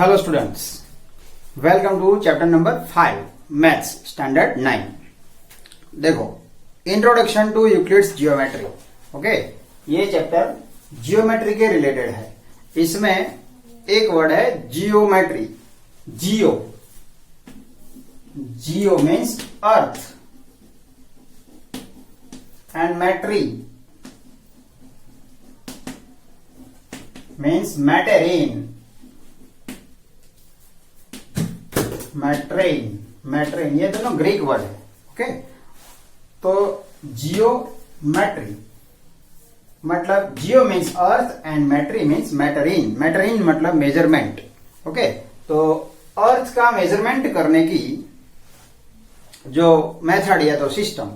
Hello students, welcome to chapter number 5 maths standard 9। देखो, introduction to Euclid's geometry. Okay, ये chapter geometry के related है। इसमें एक वर्ड है geometry. Geo means earth and metry means मैटेरिन। मैट्रेन ये दोनों ग्रीक वर्ड है। ओके, तो जियोमेट्री मतलब geo means earth and metry means मैटेरिन। मैटेरिन मतलब मेजरमेंट। ओके, तो अर्थ का मेजरमेंट करने की जो मेथड या तो सिस्टम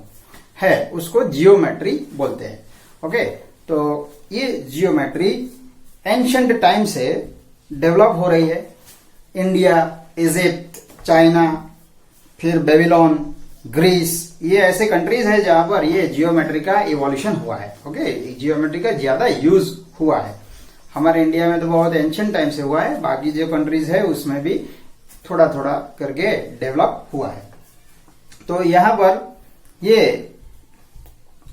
है उसको जियोमेट्री बोलते हैं। ओके, तो ये जियोमेट्री एंशिएंट टाइम से डेवलप हो रही है। इंडिया, इजिप्ट, चाइना, फिर बेबीलोन, ग्रीस, ये ऐसे कंट्रीज है जहां पर ये जियोमेट्री का इवोल्यूशन हुआ है। ओके, जियोमेट्री का ज्यादा यूज हुआ है। हमारे इंडिया में तो बहुत एंशिएंट टाइम से हुआ है, बाकी जो कंट्रीज है उसमें भी थोड़ा थोड़ा करके डेवलप हुआ है। तो यहां पर ये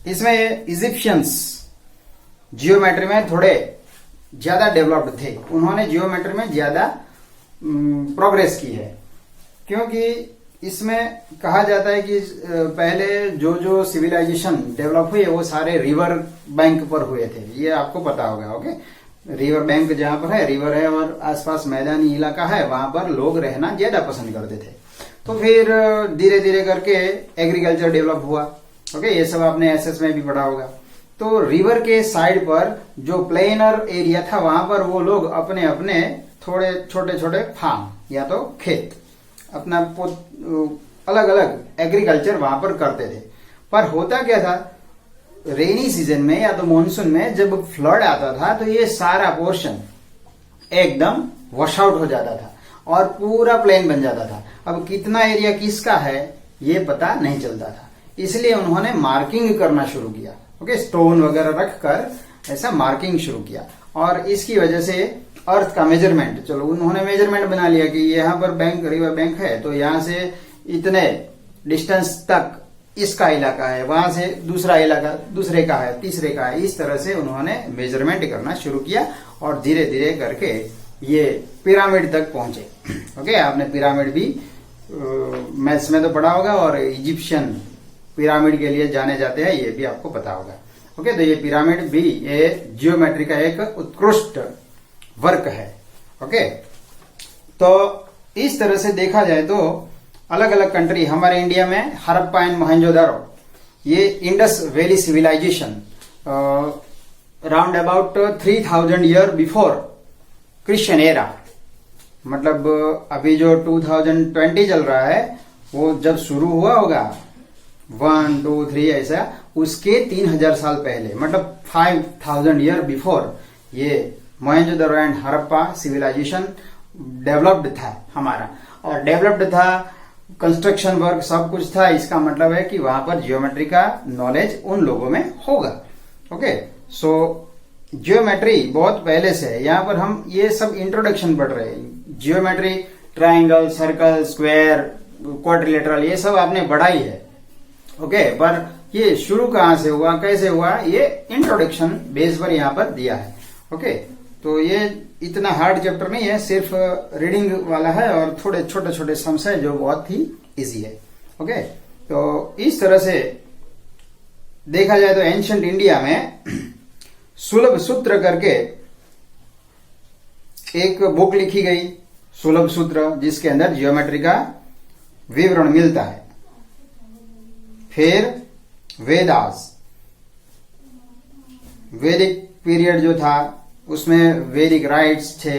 इसमें इजिप्शियंस जियोमेट्री में थोड़े ज्यादा डेवलप्ड थे। उन्होंने जियोमेट्री में ज्यादा प्रोग्रेस की है, क्योंकि इसमें कहा जाता है कि पहले जो सिविलाइजेशन डेवलप हुए वो सारे रिवर बैंक पर हुए थे। ये आपको पता होगा। ओके, रिवर बैंक जहां पर है, रिवर है और आसपास मैदानी इलाका है, वहां पर लोग रहना ज्यादा पसंद करते थे। तो फिर धीरे धीरे करके एग्रीकल्चर डेवलप हुआ। ओके, ये सब आपने एसएस में भी पढ़ा होगा। तो रिवर के साइड पर जो प्लेनर एरिया था वहां पर वो लोग अपने अपने थोड़े छोटे छोटे फार्म या तो खेत अपना अलग अलग एग्रीकल्चर वहां पर करते थे। पर होता क्या था, रेनी सीजन में या तो मॉनसून में जब फ्लड आता था तो ये सारा पोर्शन एकदम वॉश आउट हो जाता था और पूरा प्लेन बन जाता था। अब कितना एरिया किसका है ये पता नहीं चलता था, इसलिए उन्होंने मार्किंग करना शुरू किया। ओके, स्टोन वगैरह रखकर ऐसा मार्किंग शुरू किया और इसकी वजह से अर्थ का मेजरमेंट, चलो उन्होंने मेजरमेंट बना लिया कि यहाँ पर बैंक, रिवर बैंक है तो यहाँ से इतने डिस्टेंस तक इसका इलाका है, वहां से दूसरा इलाका दूसरे का है, तीसरे का है। इस तरह से उन्होंने मेजरमेंट करना शुरू किया और धीरे धीरे करके ये पिरामिड तक पहुंचे। ओके, आपने पिरामिड भी मैथ्स में तो पढ़ा होगा और इजिप्शियन पिरामिड के लिए जाने जाते हैं, ये भी आपको पता होगा। ओके, तो ये पिरामिड भी ये जियोमेट्री का एक उत्कृष्ट वर्क है। ओके, तो इस तरह से देखा जाए तो अलग अलग कंट्री, हमारे इंडिया में हड़प्पा एंड मोहनजोदारो, ये Indus valley civilisation round about 3000 year before Christian era, मतलब अभी जो 2020 चल रहा है वो जब शुरू हुआ होगा 1, 2, 3 ऐसा, उसके 3000 साल पहले, मतलब 5000 ईयर बिफोर ये Mohenjodaro and Harappa civilisation developed था हमारा। और डेवलप्ड था, कंस्ट्रक्शन वर्क सब कुछ था। इसका मतलब है कि वहां पर जियोमेट्री का नॉलेज उन लोगों में होगा। ओके, सो जियोमेट्री बहुत पहले से है। यहाँ पर हम ये सब इंट्रोडक्शन पढ़ रहे हैं। Geometry, triangle, circle, square, quadrilateral, ये सब आपने पढ़ा ही है। ओके, पर ये शुरू कहां से हुआ, कैसे हुआ, ये इंट्रोडक्शन बेस पर यहाँ पर दिया है। ओके, तो ये इतना हार्ड चैप्टर नहीं है, सिर्फ रीडिंग वाला है और थोड़े छोटे छोटे सम्स है जो बहुत ही इजी है। ओके, तो इस तरह से देखा जाए तो एंशिएंट इंडिया में सुलभ सूत्र करके एक बुक लिखी गई, सुलभ सूत्र, जिसके अंदर जियोमेट्री का विवरण मिलता है। फिर वेदास, वैदिक पीरियड जो था उसमें वैदिक राइट्स थे।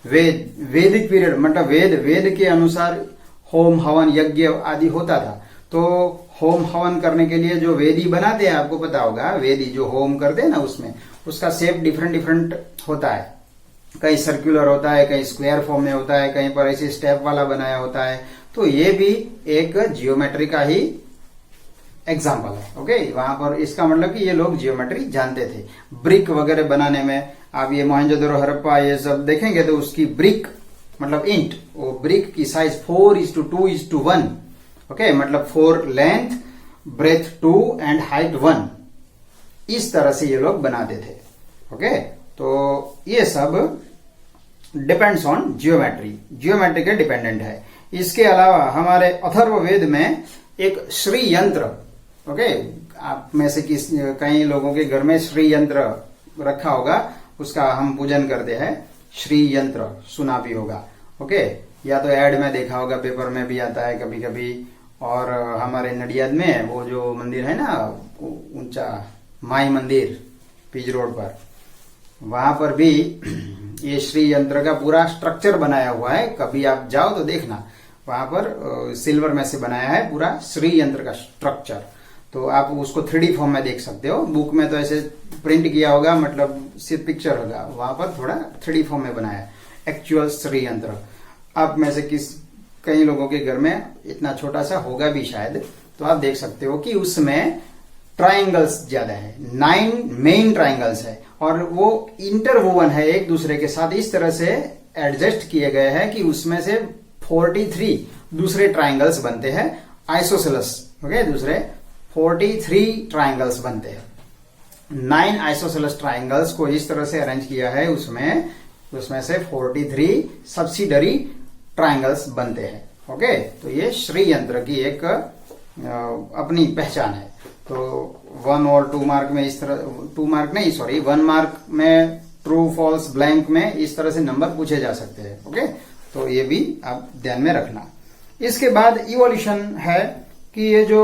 वैदिक पीरियड मतलब वेद के अनुसार होम हवन यज्ञ आदि होता था। तो होम हवन करने के लिए जो वेदी बनाते हैं, आपको पता होगा, वेदी जो होम करते हैं ना, उसमें उसका शेप डिफरेंट डिफरेंट होता है। कहीं सर्कुलर होता है, कहीं स्क्वायर फॉर्म में होता है, कहीं पर ऐसे स्टेप वाला बनाया होता है। तो ये भी एक जियोमेट्री का ही एग्जाम्पल है। ओके, वहां पर इसका मतलब कि ये लोग जियोमेट्री जानते थे। ब्रिक वगैरह बनाने में आप ये मोहनजोदड़ो, हड़प्पा, ये सब देखेंगे तो उसकी ब्रिक मतलब इंट, वो ब्रिक की साइज 4:2:1, ओके, मतलब 4 लेंथ, ब्रेथ 2 एंड हाइट 1, इस तरह से ये लोग बनाते थे। ओके, तो ये सब डिपेंड्स ऑन जियोमेट्री, जियोमेट्री के डिपेंडेंट है। इसके अलावा हमारे अथर्ववेद में एक श्री यंत्र, ओके, आप में से कई लोगों के घर में श्री यंत्र रखा होगा, उसका हम पूजन करते हैं। श्री यंत्र सुना भी होगा, ओके, या तो ऐड में देखा होगा, पेपर में भी आता है कभी कभी। और हमारे नडियाद में वो जो मंदिर है ना, ऊंचा माई मंदिर पीज रोड पर, वहां पर भी ये श्री यंत्र का पूरा स्ट्रक्चर बनाया हुआ है। कभी आप जाओ तो देखना, वहां पर सिल्वर में से बनाया है पूरा श्री यंत्र का स्ट्रक्चर। तो आप उसको 3D फॉर्म में देख सकते हो। बुक में तो ऐसे प्रिंट किया होगा, मतलब सिर्फ पिक्चर होगा, वहां पर थोड़ा 3D फॉर्म में बनाया है एक्चुअल श्री यंत्र। आप में से कई लोगों के घर में इतना छोटा सा होगा भी शायद, तो आप देख सकते हो कि उसमें ट्राइंगल्स ज्यादा है, 9 मेन ट्राइंगल्स है, और वो इंटरवोवन है एक दूसरे के साथ, इस तरह से एडजस्ट किए गए हैं कि उसमें से 43 दूसरे ट्राइंगल्स बनते हैं, आइसोसेलस, ओके, दूसरे 43 ट्राइंगल्स बनते हैं। 9 आइसोसेलस ट्राइंगल्स को इस तरह से अरेंज किया है, उसमें से 43 सब्सिडरी ट्राइंगल्स बनते हैं। ओके, तो ये श्री यंत्र की एक अपनी पहचान है। तो 1 और 2 मार्क में इस तरह, 2 मार्क नहीं, सॉरी, 1 मार्क में ट्रू फॉल्स ब्लैंक में इस तरह से नंबर पूछे जा सकते हैं। ओके, तो ये भी आप ध्यान में रखना। इसके बाद इवोल्यूशन है कि ये जो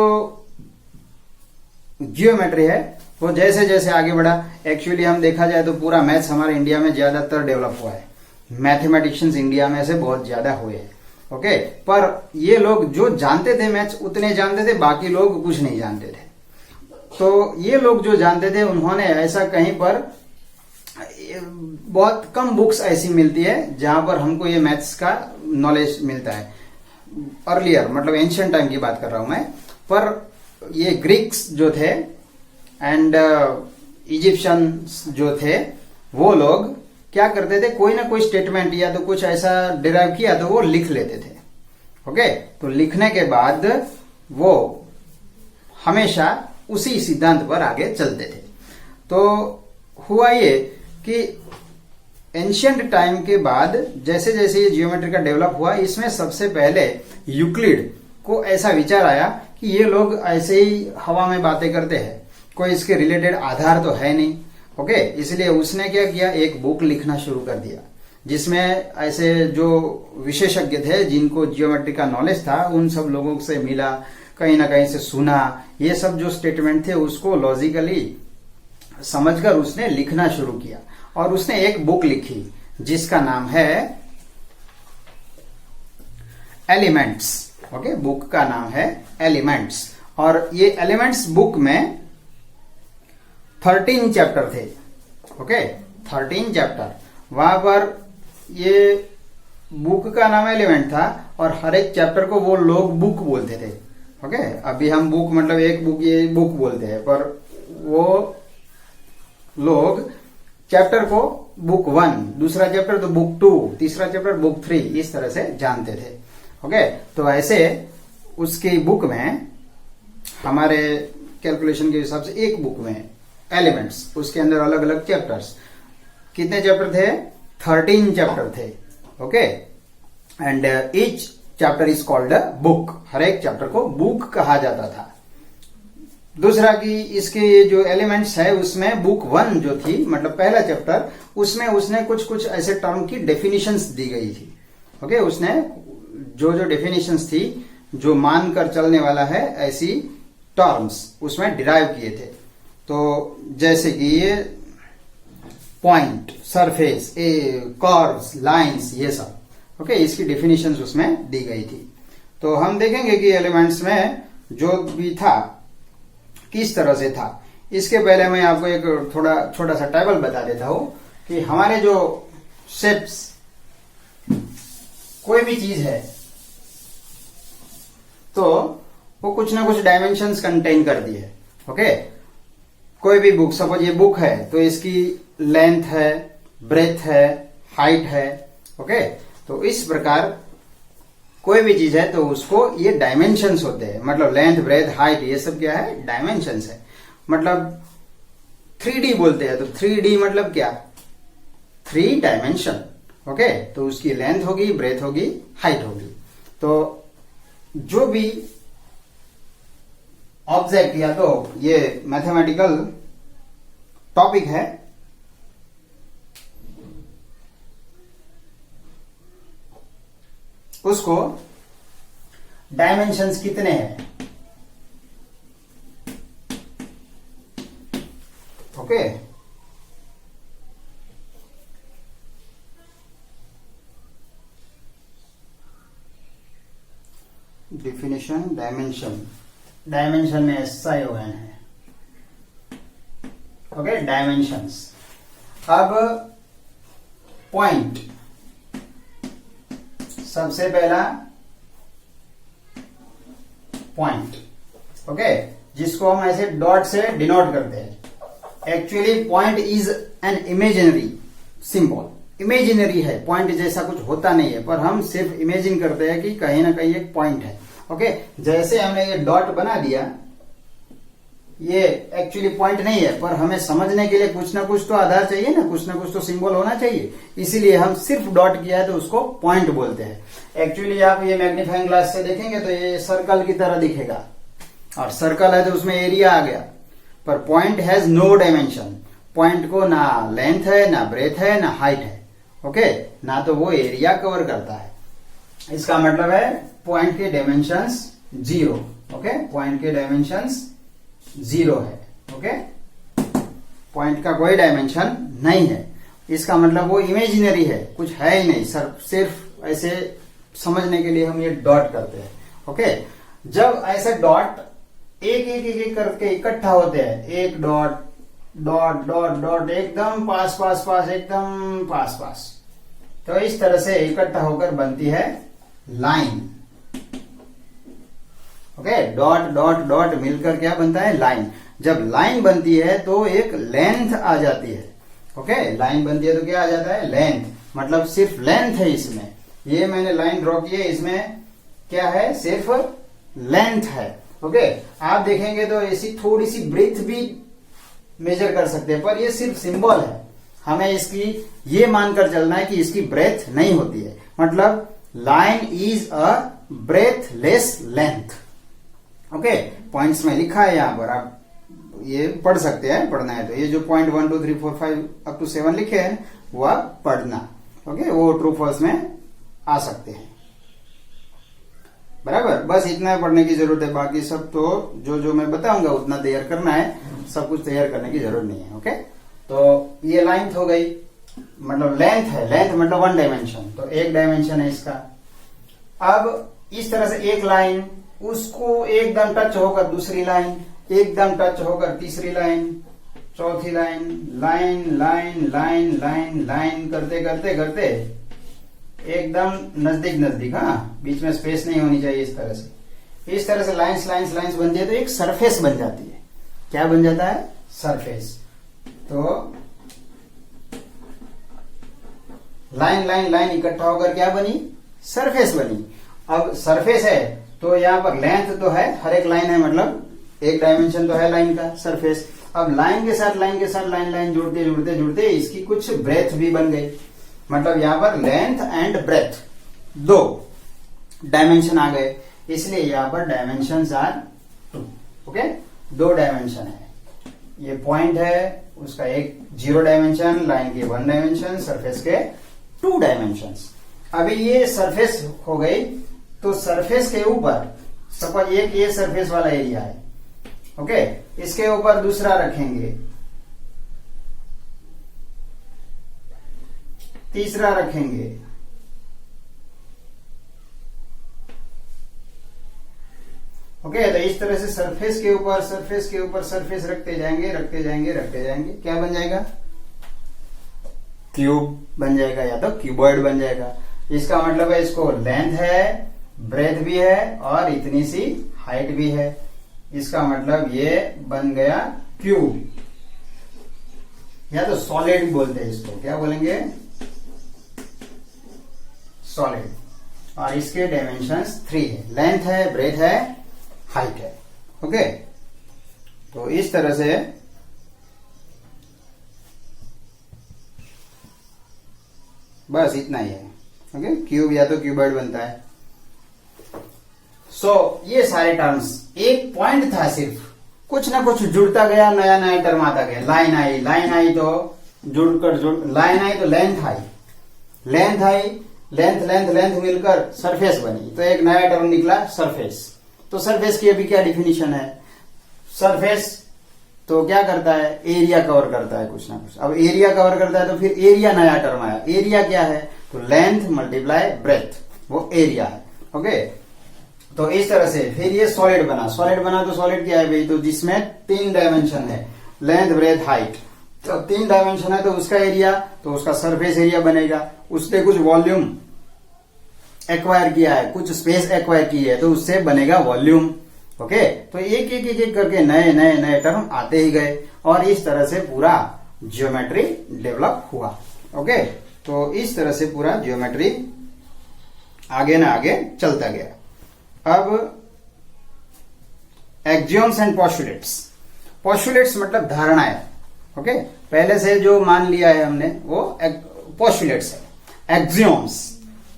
जियोमेट्री है वो जैसे जैसे आगे बढ़ा, एक्चुअली हम देखा जाए तो पूरा मैथ्स हमारे इंडिया में ज्यादातर डेवलप हुआ है, मैथमेटिशियंस इंडिया में से बहुत ज्यादा हुए हैं। ओके, पर ये लोग जो जानते थे मैथ्स उतने जानते थे, बाकी लोग कुछ नहीं जानते थे। तो ये लोग जो जानते थे उन्होंने ऐसा कहीं पर, बहुत कम बुक्स ऐसी मिलती है जहां पर हमको ये मैथ्स का नॉलेज मिलता है। अर्लियर मतलब एंशिएंट टाइम की बात कर रहा हूं मैं, पर ये ग्रीक्स जो थे एंड इजिप्शियंस जो थे, वो लोग क्या करते थे, कोई ना कोई स्टेटमेंट या तो कुछ ऐसा डिराइव किया तो वो लिख लेते थे। ओके, तो लिखने के बाद वो हमेशा उसी सिद्धांत पर आगे चलते थे। तो हुआ ये कि एंशिएंट टाइम के बाद जैसे जैसे ये जियोमेट्री का डेवलप हुआ, इसमें सबसे पहले यूक्लिड को ऐसा विचार आया कि ये लोग ऐसे ही हवा में बातें करते हैं, कोई इसके रिलेटेड आधार तो है नहीं। ओके, इसलिए उसने क्या किया, एक बुक लिखना शुरू कर दिया जिसमें ऐसे जो विशेषज्ञ थे जिनको जियोमेट्री का नॉलेज था, उन सब लोगों से मिला, कहीं ना कहीं से सुना, ये सब जो स्टेटमेंट थे उसको लॉजिकली समझकर उसने लिखना शुरू किया। और उसने एक बुक लिखी जिसका नाम है एलिमेंट्स। ओके, बुक का नाम है एलिमेंट्स। और ये एलिमेंट्स बुक में 13 चैप्टर थे। ओके, 13 चैप्टर, वहां पर ये बुक का नाम एलिमेंट था और हर एक चैप्टर को वो लोग बुक बोलते थे। ओके, अभी हम बुक मतलब एक बुक, ये बुक बोलते हैं, पर वो लोग चैप्टर को बुक 1, दूसरा चैप्टर तो बुक 2, तीसरा चैप्टर बुक 3, इस तरह से जानते थे। ओके, तो ऐसे उसकी बुक में, हमारे कैलकुलेशन के हिसाब से एक बुक में एलिमेंट्स, उसके अंदर अलग अलग चैप्टर्स, कितने चैप्टर थे, 13 चैप्टर थे। Okay, and each chapter is called a book, हर एक चैप्टर को बुक कहा जाता था। दूसरा कि इसके जो एलिमेंट्स है उसमें बुक 1 जो थी, मतलब पहला चैप्टर, उसमें उसने कुछ कुछ ऐसे टर्म की डेफिनेशंस दी गई थी। ओके, उसने जो जो डेफिनेशंस थी, जो मानकर चलने वाला है, ऐसी टर्म्स उसमें डिराइव किए थे। तो जैसे कि ये पॉइंट, सरफेस, कर्व्स, लाइंस, ये सब। ओके, इसकी डेफिनेशंस उसमें दी गई थी। तो हम देखेंगे कि एलिमेंट्स में जो भी था किस तरह से था। इसके पहले मैं आपको एक थोड़ा छोटा सा टेबल बता देता हूं कि हमारे जो शेप्स, कोई भी चीज है तो वो कुछ ना कुछ डायमेंशंस कंटेन करती है। ओके, कोई भी बुक, सपोज ये बुक है तो इसकी लेंथ है, ब्रेथ है, हाइट है। ओके, तो इस प्रकार कोई भी चीज है तो उसको ये डायमेंशंस होते हैं, मतलब लेंथ, ब्रेथ, हाइट, ये सब क्या है? डायमेंशंस है। मतलब 3D बोलते हैं, तो 3D मतलब क्या? 3 डायमेंशन। ओके, तो उसकी लेंथ होगी, ब्रेथ होगी, हाइट होगी। तो जो भी ऑब्जेक्ट या तो ये मैथमेटिकल टॉपिक है, उसको डायमेंशंस कितने हैं, ओके, डिफिनेशन डायमेंशन, डायमेंशन में SION है, ओके, डायमेंशंस। अब पॉइंट, सबसे पहला पॉइंट, ओके, जिसको हम ऐसे डॉट से डिनोट करते हैं। Actually point is an imaginary symbol, imaginary है, पॉइंट जैसा कुछ होता नहीं है, पर हम सिर्फ इमेजिन करते हैं कि कहीं ना कहीं एक पॉइंट है। ओके, जैसे हमने ये डॉट बना दिया, ये एक्चुअली पॉइंट नहीं है, पर हमें समझने के लिए कुछ ना कुछ तो आधार चाहिए ना कुछ तो सिंबल होना चाहिए, इसीलिए हम सिर्फ डॉट किया है तो उसको पॉइंट बोलते हैं। एक्चुअली आप ये मैग्नीफाइंग ग्लास से देखेंगे तो ये सर्कल की तरह दिखेगा, और सर्कल है तो उसमें एरिया आ गया, पर point has no dimension. Point को ना लेंथ है, ना ब्रेथ है, ना हाइट है, ओके, ना तो वो एरिया कवर करता है। इसका मतलब है पॉइंट के डायमेंशंस 0, ओके, पॉइंट के डायमेंशंस 0 है, ओके, पॉइंट का कोई डायमेंशन नहीं है। इसका मतलब वो इमेजिनरी है, कुछ है ही नहीं, सिर्फ ऐसे समझने के लिए हम ये डॉट करते हैं। ओके, जब ऐसे डॉट एक एक एक करके इकट्ठा होते हैं, एक डॉट डॉट डॉट डॉट एकदम पास पास पास, एकदम पास पास, तो इस तरह से इकट्ठा होकर बनती है line. Okay, dot dot dot मिलकर क्या बनता है? लाइन। जब लाइन बनती है तो एक लेंथ आ जाती है। ओके, लाइन बनती है तो क्या आ जाता है? लेंथ। मतलब सिर्फ लेंथ है इसमें, ये मैंने लाइन ड्रॉ की है, इसमें क्या है? सिर्फ लेंथ है। ओके, आप देखेंगे तो ऐसी थोड़ी सी ब्रेथ भी मेजर कर सकते हैं, पर ये सिर्फ सिंबल है, हमें इसकी ये मानकर चलना है कि इसकी ब्रेथ नहीं होती है। मतलब line is a breathless length. Okay, points में लिखा है यहां पर, आप ये पढ़ सकते हैं, पढ़ना है तो ये जो पॉइंट 1 2 3 4 5 अप टू 7 लिखे हैं वो आप पढ़ना। ओके, वो ट्रू फॉल्स में आ सकते हैं, बराबर। बस इतना पढ़ने की जरूरत है, बाकी सब तो जो जो मैं बताऊंगा उतना तैयार करना है, सब कुछ तैयार करने की जरूरत नहीं है। ओके, तो ये लेंथ हो गई, मतलब लेंथ है, लेंथ मतलब 1 डायमेंशन, तो एक डायमेंशन है इसका। अब इस तरह से एक लाइन, उसको एकदम टच होकर दूसरी लाइन, एकदम टच होकर तीसरी लाइन, चौथी line, line line line line line करते करते करते एकदम नजदीक नजदीक, हाँ, बीच में स्पेस नहीं होनी चाहिए। इस तरह से लाइंस लाइंस लाइंस बनती है तो एक सरफेस बन जाती है। क्या बन जाता है? सरफेस। तो लाइन लाइन लाइन इकट्ठा होकर क्या बनी? सरफेस बनी। अब सरफेस है तो यहाँ पर लेंथ तो है, हर एक लाइन है, मतलब एक डायमेंशन तो है लाइन का, सरफेस। अब लाइन के साथ लाइन लाइन जुड़ते जुड़ते जुड़ते इसकी कुछ ब्रेथ भी बन गई, मतलब यहां पर लेंथ एंड ब्रेथ 2 डायमेंशन आ गए, इसलिए यहां पर डायमेंशन आर 2। ओके, 2 डायमेंशन है। ये पॉइंट है, उसका एक 0 डायमेंशन, लाइन के 1 डायमेंशन, सरफेस के 2 डायमेंशन। अभी ये सरफेस हो गई, तो सरफेस के ऊपर सपोज एक ये सरफेस वाला एरिया है, ओके, इसके ऊपर दूसरा रखेंगे, तीसरा रखेंगे, ओके, तो इस तरह से सरफेस के ऊपर सरफेस के ऊपर सरफेस रखते जाएंगे रखते जाएंगे रखते जाएंगे, क्या बन जाएगा? क्यूब बन जाएगा, या तो क्यूबॉइड बन जाएगा। इसका मतलब है इसको लेंथ है, ब्रेथ भी है और इतनी सी हाइट भी है। इसका मतलब ये बन गया क्यूब, या तो सॉलिड बोलते हैं इसको, क्या बोलेंगे? सॉलिड, और इसके डायमेंशंस 3 है, लेंथ है, ब्रेथ है, हाइट है। ओके, तो इस तरह से बस इतना ही है। ओके, क्यूब या तो क्यूबॉइड बनता है। ये सारे टर्म्स, एक पॉइंट था सिर्फ, कुछ ना कुछ जुड़ता गया, नया नया टर्म आता गया। लाइन आई तो लाइन आई तो लेंथ आई, लेंथ मिलकर सरफेस बनी, तो एक नया टर्म निकला सरफेस। तो सरफेस की अभी क्या डिफिनीशन है? सरफेस तो क्या करता है? एरिया कवर करता है कुछ ना कुछ। अब एरिया कवर करता है तो फिर एरिया नया टर्म आया। एरिया क्या है? तो लेंथ मल्टीप्लाई ब्रेथ, वो एरिया है। ओके, तो इस तरह से फिर ये सॉलिड बना तो सॉलिड क्या है भाई? तो जिसमें 3 डायमेंशन है, लेंथ, ब्रेथ, हाइट। तो 3 डायमेंशन है तो उसका एरिया, तो उसका सरफेस एरिया बनेगा। उसने कुछ वॉल्यूम एक्वायर किया है, कुछ स्पेस एक्वायर की है, तो उससे बनेगा वॉल्यूम। ओके, तो एक करके नए टर्म आते ही गए, और इस तरह से पूरा ज्योमेट्री डेवलप हुआ। ओके, तो इस तरह से पूरा ज्योमेट्री आगे ना आगे चलता गया। अब एक्सियोम्स एंड पोस्टुलेट्स मतलब धारणाएं। ओके, पहले से जो मान लिया है हमने वो पोस्टुलेट्स है।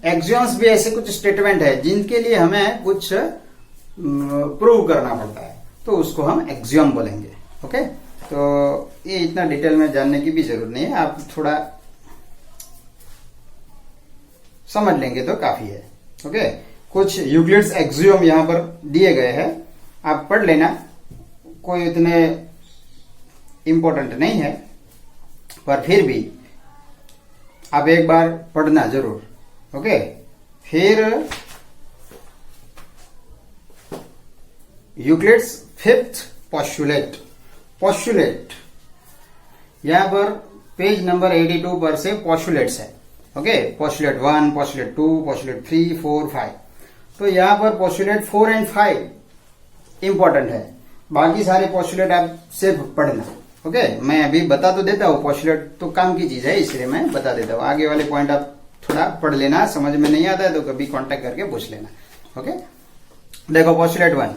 एक्सियोम्स भी ऐसे कुछ स्टेटमेंट है जिनके लिए हमें कुछ प्रूव करना पड़ता है, तो उसको हम एक्सियोम बोलेंगे। ओके, तो ये इतना डिटेल में जानने की भी जरूरत नहीं है, आप थोड़ा समझ लेंगे तो काफी है। ओके, कुछ यूक्लिड्स एक्सियोम यहां पर दिए गए हैं, आप पढ़ लेना, कोई इतने इंपॉर्टेंट नहीं है, पर फिर भी आप एक बार पढ़ना जरूर। ओके, फिर यूक्लिड्स 5th पोस्टुलेट, यहां पर पेज नंबर 82 पर से पोस्टुलेट्स है। Okay, postulate 1, postulate 2, postulate 3, 4, 5। तो यहां पर पोस्टुलेट 4 और 5 इंपॉर्टेंट है, बाकी सारे पोस्टुलेट आप सिर्फ पढ़ना। ओके, मैं अभी बता तो देता हूं, पोस्टुलेट तो काम की चीज है इसलिए मैं बता देता हूं। आगे वाले पॉइंट आप थोड़ा पढ़ लेना, समझ में नहीं आता है तो कभी कांटेक्ट करके पूछ लेना। ओके, देखो postulate 1,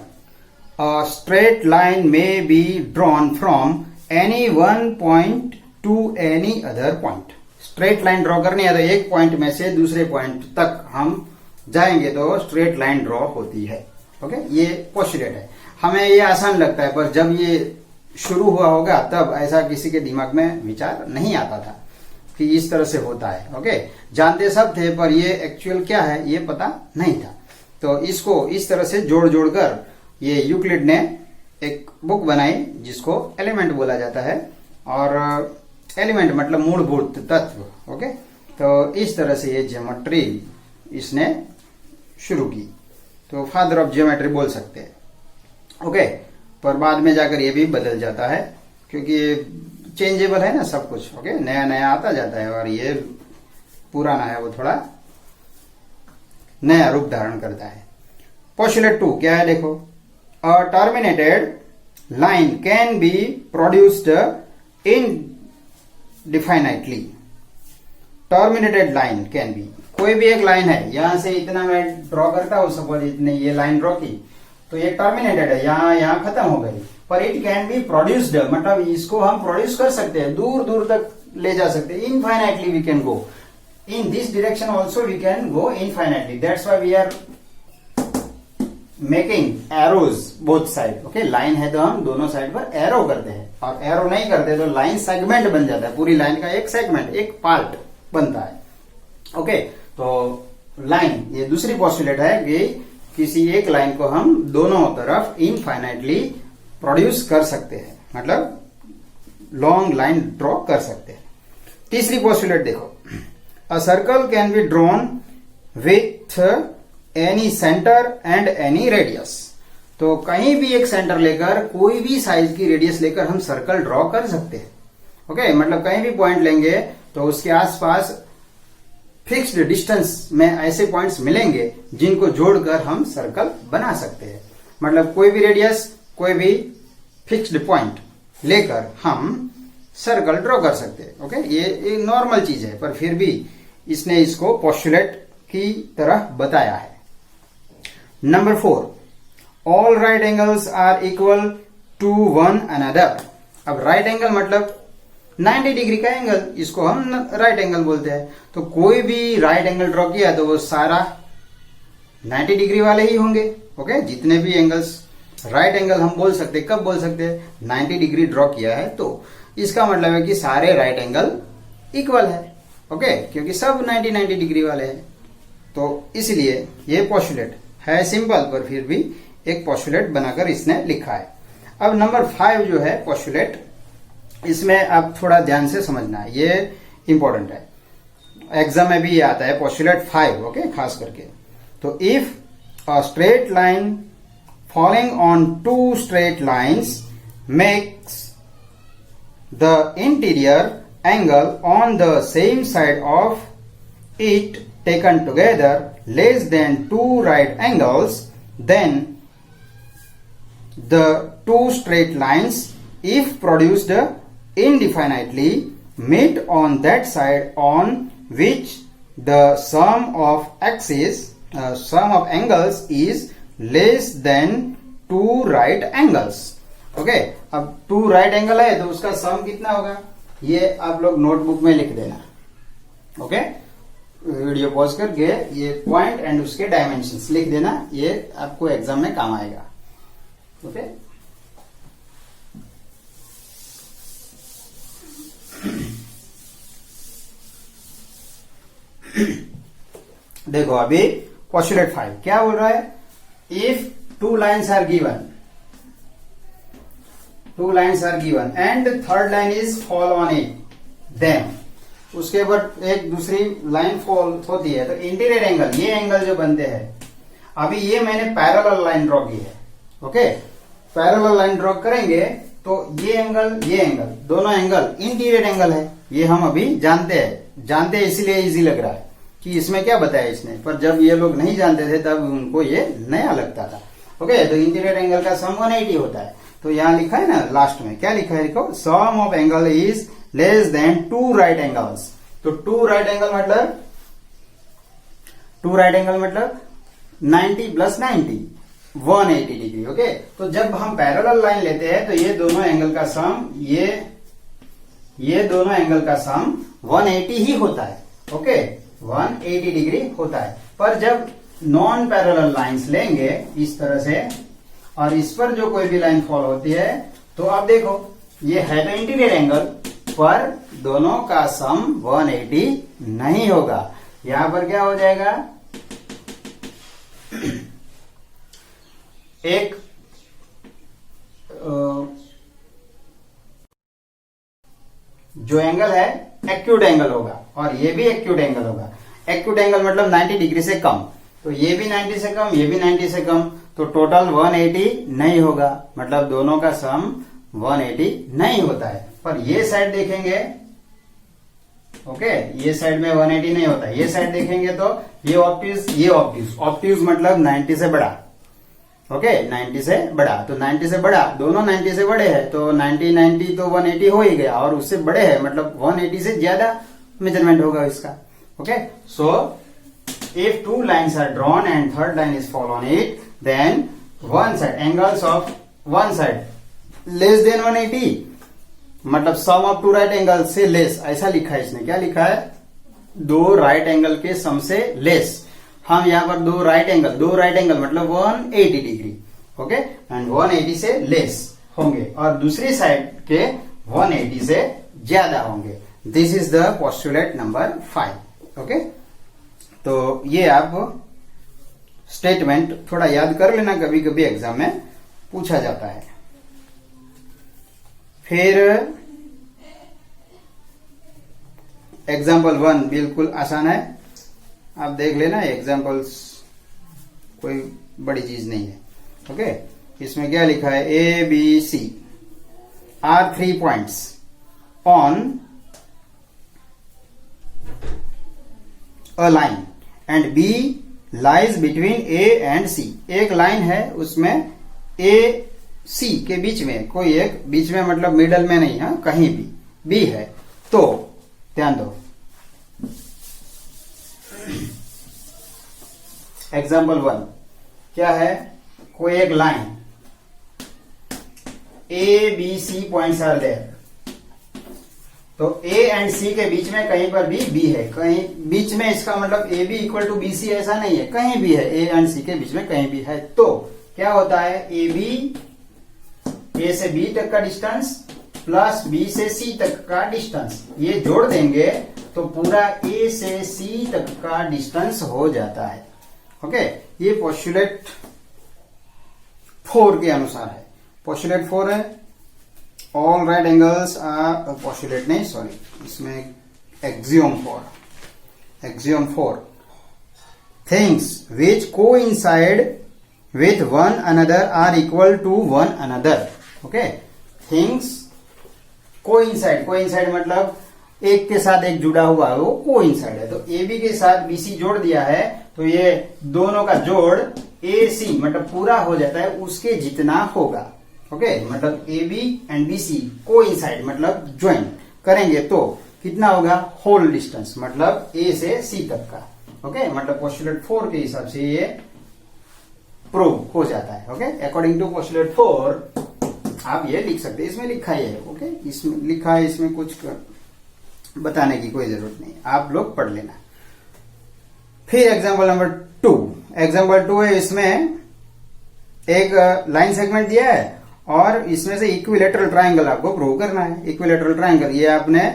a straight line may be drawn from any one point to any other point। Straight line draw करनी है तो एक पॉइंट में से दूसरे पॉइंट तक हम जाएंगे तो स्ट्रेट लाइन ड्रॉ होती है। ओके, ये पोस्टुलेट है। हमें ये आसान लगता है, पर जब ये शुरू हुआ होगा तब ऐसा किसी के दिमाग में विचार नहीं आता था कि इस तरह से होता है। ओके, जानते सब थे पर ये एक्चुअल क्या है ये पता नहीं था। तो इसको इस तरह से जोड़ कर ये यूक्लिड ने एक बुक बनाई जिसको एलिमेंट बोला जाता है, और एलिमेंट मतलब मूलभूत तत्व। ओके, तो इस तरह से ये ज्योमेट्री इसने शुरू की, तो फादर ऑफ ज्योमेट्री बोल सकते हैं। ओके, पर बाद में जाकर ये भी बदल जाता है क्योंकि ये चेंजेबल है ना सब कुछ। ओके, नया नया आता जाता है, और ये पुराना है वो थोड़ा नया रूप धारण करता है। पोस्टुलेट 2 क्या है? देखो, a terminated line can be produced indefinitely। Terminated line can B, कोई भी एक लाइन है, यहां से इतना मैं ड्रॉ करता हूं, सपोज इतने ये लाइन ड्रॉ की, तो ये टर्मिनेटेड है, यहां खत्म हो गई, पर इट कैन बी प्रोड्यूस्ड, मतलब इसको हम प्रोड्यूस कर सकते हैं, दूर दूर तक ले जा सकते हैं। Infinitely we can go in this direction, also we can go infinitely. That's why we are making arrows both side. Okay, line है तो हम दोनों साइड पर एरो करते हैं, और एरो नहीं करते तो लाइन सेगमेंट बन जाता है, पूरी लाइन का एक सेगमेंट, एक पार्ट बनता है। ओके, तो लाइन ये दूसरी पोस्टुलेट है कि किसी एक लाइन को हम दोनों तरफ इनफाइनाइटली प्रोड्यूस कर सकते हैं, मतलब लॉन्ग लाइन ड्रॉ कर सकते हैं। तीसरी पोस्टुलेट देखो, a circle can be drawn with any centre and any radius. तो कहीं भी एक सेंटर लेकर कोई भी साइज की रेडियस लेकर हम सर्कल ड्रॉ कर सकते हैं। ओके, मतलब कहीं भी पॉइंट लेंगे तो उसके आसपास फिक्स्ड डिस्टेंस में ऐसे पॉइंट्स मिलेंगे जिनको जोड़कर हम सर्कल बना सकते हैं। मतलब कोई भी रेडियस, कोई भी फिक्स्ड पॉइंट लेकर हम सर्कल ड्रॉ कर सकते हैं। ओके, ये नॉर्मल चीज है, पर फिर भी इसने इसको पोस्टुलेट की तरह बताया है। Number 4, all right angles are equal to one another. अब राइट एंगल मतलब 90 डिग्री का एंगल, इसको हम राइट एंगल बोलते हैं। तो कोई भी राइट एंगल ड्रॉ किया तो वो सारा 90 डिग्री वाले ही होंगे। ओके, जितने भी एंगल्स राइट एंगल हम बोल सकते हैं, कब बोल सकते हैं? 90 डिग्री ड्रॉ किया है तो इसका मतलब है कि सारे राइट एंगल इक्वल है। ओके, क्योंकि सब 90 डिग्री वाले हैं। तो इसलिए ये पोस्टुलेट है सिंपल, पर फिर भी एक पोस्टुलेट बनाकर इसने लिखा है। अब नंबर 5 जो है पोस्टुलेट, इसमें आप थोड़ा ध्यान से समझना है, ये इंपॉर्टेंट है, एग्जाम में भी ये आता है पोस्टुलेट 5। ओके, खास करके तो if a straight line following on two straight lines makes the interior angle on the same side of it taken together less than two right angles, then the two straight lines, if produced indefinitely, meet on that side on which the sum of angles is less than two right angles. Okay, अब to right angle है तो उसका सम कितना होगा, ये आप लोग notebook में लिख देना। ओके, वीडियो पॉज करके ये पॉइंट एंड उसके डायमेंशंस लिख देना, ये आपको एग्जाम में काम आएगा। ओके, देखो अभी पोस्टुलेट 5 क्या बोल रहा है? If two lines are given and third line is fall on it, then उसके बाद एक दूसरी लाइन फॉल होती है तो इंटीरियर एंगल, ये एंगल जो बनते हैं, अभी ये मैंने पैरेलल लाइन ड्रॉ की है। ओके, पैरेलल लाइन ड्रॉ करेंगे तो ये एंगल दोनों एंगल इंटीरियर एंगल है, ये हम अभी जानते हैं इसलिए इजी लग रहा है कि इसमें क्या बताया इसने, पर जब ये लोग नहीं जानते थे तब उनको ये नया लगता था। ओके, तो इंटीरियर एंगल का सम 180 होता है। तो यहां लिखा है ना, लास्ट में क्या लिखा है, देखो, sum of angle is less than two right angles. तो टू राइट एंगल मतलब 90 प्लस 90 180 डिग्री। ओके, तो जब हम पैरेलल लाइन लेते हैं तो ये दोनों एंगल का सम ये दोनों एंगल का सम 180 ही होता है। ओके, 180 डिग्री होता है। पर जब नॉन पैरेलल लाइंस लेंगे इस तरह से और इस पर जो कोई भी लाइन फॉल होती है तो आप देखो ये है तो इंटीरियर एंगल, पर दोनों का सम 180 नहीं होगा। यहां पर क्या हो जाएगा, एक जो एंगल है एक्यूट एंगल होगा और ये भी एक्यूट एंगल होगा। एक्यूट एंगल मतलब 90 डिग्री से कम, तो ये भी 90 से कम, ये भी 90 से कम, तो टोटल 180 नहीं होगा, मतलब दोनों का सम 180 नहीं होता है। पर ये साइड देखेंगे, ओके, ये साइड में 180 नहीं होता, ये साइड देखेंगे तो ये ऑब्ट्यूज मतलब 90 से बड़ा। ओके, 90 से बड़ा, तो 90 से बड़ा, दोनों 90 से बड़े हैं तो 90 तो 180 हो ही गया, और उससे बड़े हैं मतलब 180 से ज्यादा मेजरमेंट होगा इसका। Okay, so if two lines are drawn and third line is fall on it, then one side angles of one side less than 180, मतलब सम ऑफ टू राइट एंगल से लेस, ऐसा लिखा है इसने। क्या लिखा है, दो राइट एंगल के सम से लेस। हम यहाँ पर दो राइट एंगल मतलब 180 डिग्री, ओके, एंड 180 से लेस होंगे और दूसरी साइड के 180 से ज्यादा होंगे। This is the postulate number 5। Okay, तो ये आप स्टेटमेंट थोड़ा याद कर लेना, कभी कभी एग्जाम में पूछा जाता है। फिर एग्जाम्पल 1 बिल्कुल आसान है, आप देख लेना, एग्जाम्पल्स कोई बड़ी चीज नहीं है। ओके, इसमें क्या लिखा है, A B C are 3 points on a line and B lies between A and C. एक लाइन है, उसमें ए सी के बीच में, कोई एक बीच में मतलब मिडल में नहीं है, कहीं भी बी है। तो ध्यान दो, एग्जाम्पल 1 क्या है, कोई एक line A B C points are there, तो ए एंड सी के बीच में कहीं पर भी बी है, कहीं बीच में, इसका मतलब A B equal to B C ऐसा नहीं है, कहीं भी है, ए एंड सी के बीच में कहीं भी है, तो क्या होता है, ए बी, ए से बी तक का डिस्टेंस प्लस बी से सी तक का डिस्टेंस, ये जोड़ देंगे तो पूरा ए से सी तक का डिस्टेंस हो जाता है। ओके, ये पोस्टुलेट 4 के अनुसार है। पोस्टुलेट 4 है, all right angles are, postulate नहीं सॉरी, इसमें axiom 4 things which coincide with one another are equal to one another. Okay, things coincide, coincide मतलब एक के साथ एक जुड़ा हुआ है, वो coincide है। तो AB के साथ BC जोड़ दिया है तो ये दोनों का जोड़ AC मतलब पूरा हो जाता है उसके जितना होगा। ओके, मतलब AB एंड BC coincide मतलब ज्वाइन करेंगे तो कितना होगा, होल डिस्टेंस मतलब A से C तक का। ओके, मतलब पोस्टुलेट 4 के हिसाब से ये प्रूव हो जाता है। ओके, अकॉर्डिंग टू पोस्टुलेट 4 आप ये लिख सकते हैं, इसमें लिखा ही है। ओके, इसमें लिखा है, इसमें कुछ बताने की कोई जरूरत नहीं, आप लोग पढ़ लेना। फिर एग्जांपल नंबर 2, एग्जांपल 2 है, इसमें एक लाइन सेगमेंट दिया है और इसमें से इक्विलेटरल ट्राइंगल आपको प्रूव करना है। इक्विलेटरल ट्राइंगल ये आपने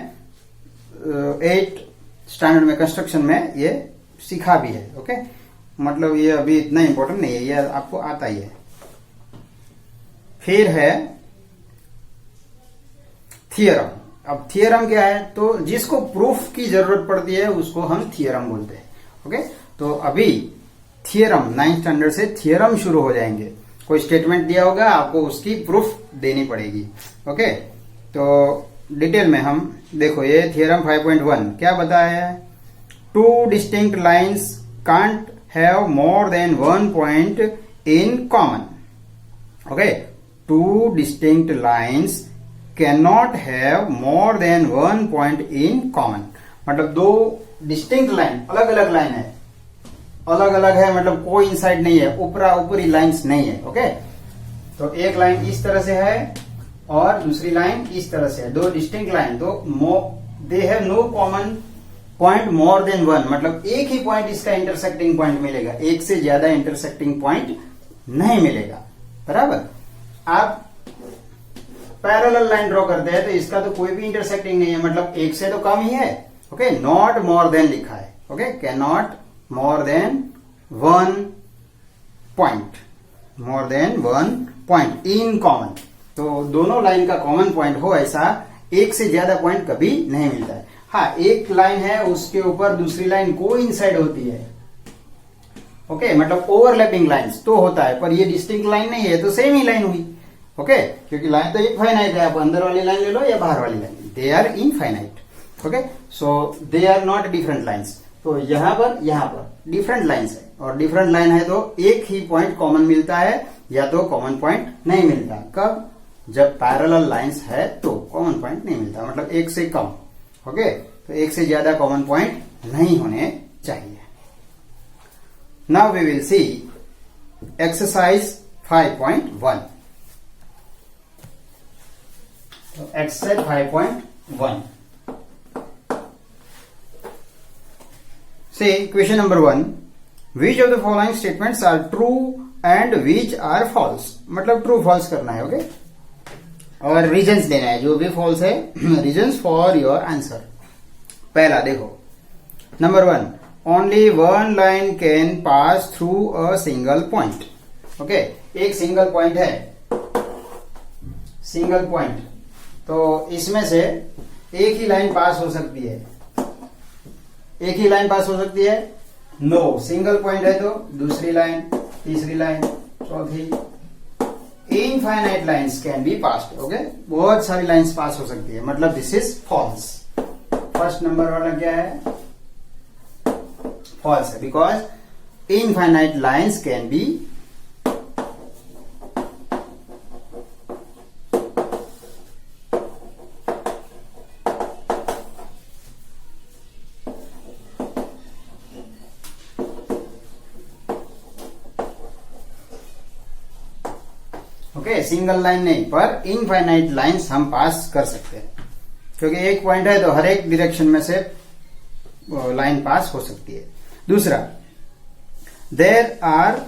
8 स्टैंडर्ड में कंस्ट्रक्शन में ये सीखा भी है। ओके, मतलब ये अभी इतना इंपॉर्टेंट नहीं है, ये आपको आता ही है। फिर है थियरम। अब थियरम क्या है, तो जिसको प्रूफ की जरूरत पड़ती है उसको हम थियरम बोलते हैं। ओके, तो अभी थियरम 9th स्टैंडर्ड से थियरम शुरू हो जाएंगे। कोई स्टेटमेंट दिया होगा, आपको उसकी प्रूफ देनी पड़ेगी। ओके, तो डिटेल में हम देखो, ये थियरम 5.1 क्या बताया है, 2 distinct lines can't have more than one point in common. Okay, 2 distinct lines cannot have more than one point in common. मतलब 2 डिस्टिंक्ट लाइन, अलग अलग लाइन है, अलग अलग है मतलब कोई इनसाइड नहीं है, ऊपरी लाइंस नहीं है। ओके, तो एक लाइन इस तरह से है और दूसरी लाइन इस तरह से है, 2 डिस्टिंक्ट लाइन, तो they have no common point more than 1, मतलब एक ही पॉइंट इसका इंटरसेक्टिंग पॉइंट मिलेगा, एक से ज्यादा इंटरसेक्टिंग पॉइंट नहीं मिलेगा। बराबर, आप पैरेलल लाइन ड्रॉ करते हैं तो इसका तो कोई भी इंटरसेक्टिंग नहीं है, मतलब एक से तो कम ही है। ओके, नॉट मोर देन लिखा है। Okay, can not more than 1 point, more than 1 point in common, तो दोनों लाइन का कॉमन पॉइंट हो, ऐसा एक से ज्यादा पॉइंट कभी नहीं मिलता है। हाँ, एक लाइन है उसके ऊपर दूसरी लाइन कोइंसाइड होती है। ओके, मतलब ओवरलैपिंग लाइंस तो होता है, पर ये डिस्टिंक्ट लाइन नहीं है, तो सेम ही लाइन हुई। ओके, क्योंकि लाइन तो इनफाइनाइट है, आप अंदर वाली लाइन ले लो या बाहर वाली line, they are infinite. Okay, so they are not different lines. तो यहां पर डिफरेंट लाइंस है, और डिफरेंट लाइन है तो एक ही पॉइंट कॉमन मिलता है या तो कॉमन पॉइंट नहीं मिलता। कब, जब पैरेलल लाइंस है तो कॉमन पॉइंट नहीं मिलता, मतलब एक से कम। ओके, तो एक से ज्यादा कॉमन पॉइंट नहीं होने चाहिए। Now we will see exercise 5.1। Exercise 5.1 से question number 1, which of the following statements are true and which are false, मतलब ट्रू फॉल्स करना है। ओके, और रीजंस देना है, जो भी फॉल्स है रीजंस फॉर योर आंसर। पहला देखो, number 1, only 1 line can pass through a single point. Okay, एक सिंगल पॉइंट है, सिंगल पॉइंट, तो इसमें से एक ही लाइन पास हो सकती है, एक ही लाइन पास हो सकती है। नो, सिंगल पॉइंट है तो दूसरी लाइन, तीसरी लाइन, चौथी, infinite lines can be passed. Okay, बहुत सारी लाइन्स पास हो सकती है, मतलब this is false. First number वाला क्या है, फॉल्स है, because infinite lines can be okay, single line नहीं, पर इनफाइनाइट लाइंस हम पास कर सकते हैं, क्योंकि एक पॉइंट है तो हर एक डायरेक्शन में से लाइन पास हो सकती है। दूसरा, there are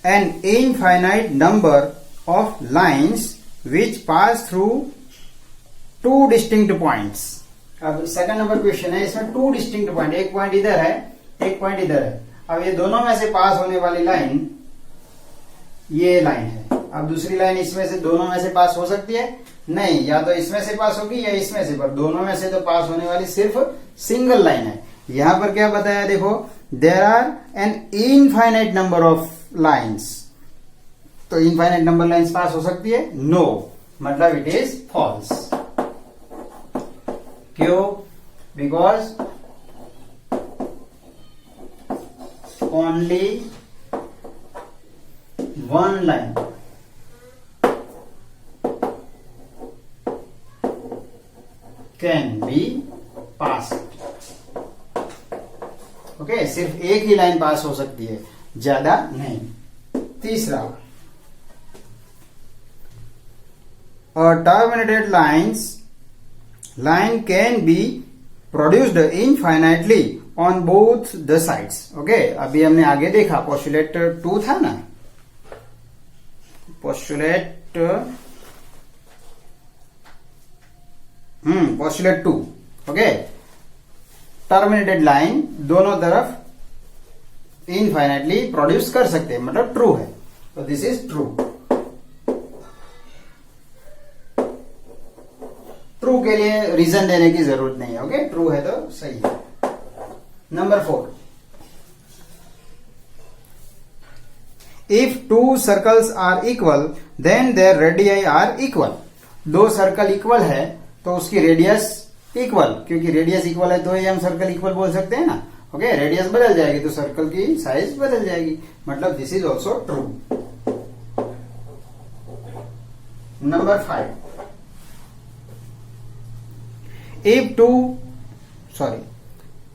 an infinite number of lines which pass through two distinct points. अब सेकंड नंबर क्वेश्चन है, इसमें टू डिस्टिंक्ट पॉइंट, एक पॉइंट इधर है, एक पॉइंट इधर है। अब ये दोनों में से पास होने वाली लाइन ये लाइन है। अब दूसरी लाइन इसमें से, दोनों में से पास हो सकती है? नहीं, या तो इसमें से पास होगी या इसमें से, पर दोनों में से तो पास होने वाली सिर्फ सिंगल लाइन है। यहां पर क्या बताया, देखो, there are an infinite number of lines, तो इनफाइनाइट नंबर लाइन्स पास हो सकती है? नो, मतलब इट इज फॉल्स। क्यों? Because only one line can be pass. Okay, सिर्फ एक ही लाइन पास हो सकती है, ज्यादा नहीं। तीसरा, terminated line can be produced infinitely on both the sides। Okay, अभी हमने आगे देखा, पोस्टुलेट 2 था ना, पोस्टुलेट 2। ओके, टर्मिनेटेड लाइन दोनों तरफ इनफाइनाइटली प्रोड्यूस कर सकते हैं, मतलब ट्रू है, तो दिस इज ट्रू। ट्रू के लिए रीजन देने की जरूरत नहीं है। ओके, ट्रू है तो सही है। Number 4, if two circles are equal then their radii are equal. दो सर्कल इक्वल है तो उसकी रेडियस इक्वल, क्योंकि रेडियस इक्वल है तो ही हम सर्कल इक्वल बोल सकते हैं ना। ओके, रेडियस बदल जाएगी तो सर्कल की साइज बदल जाएगी, मतलब this is also true. Number 5,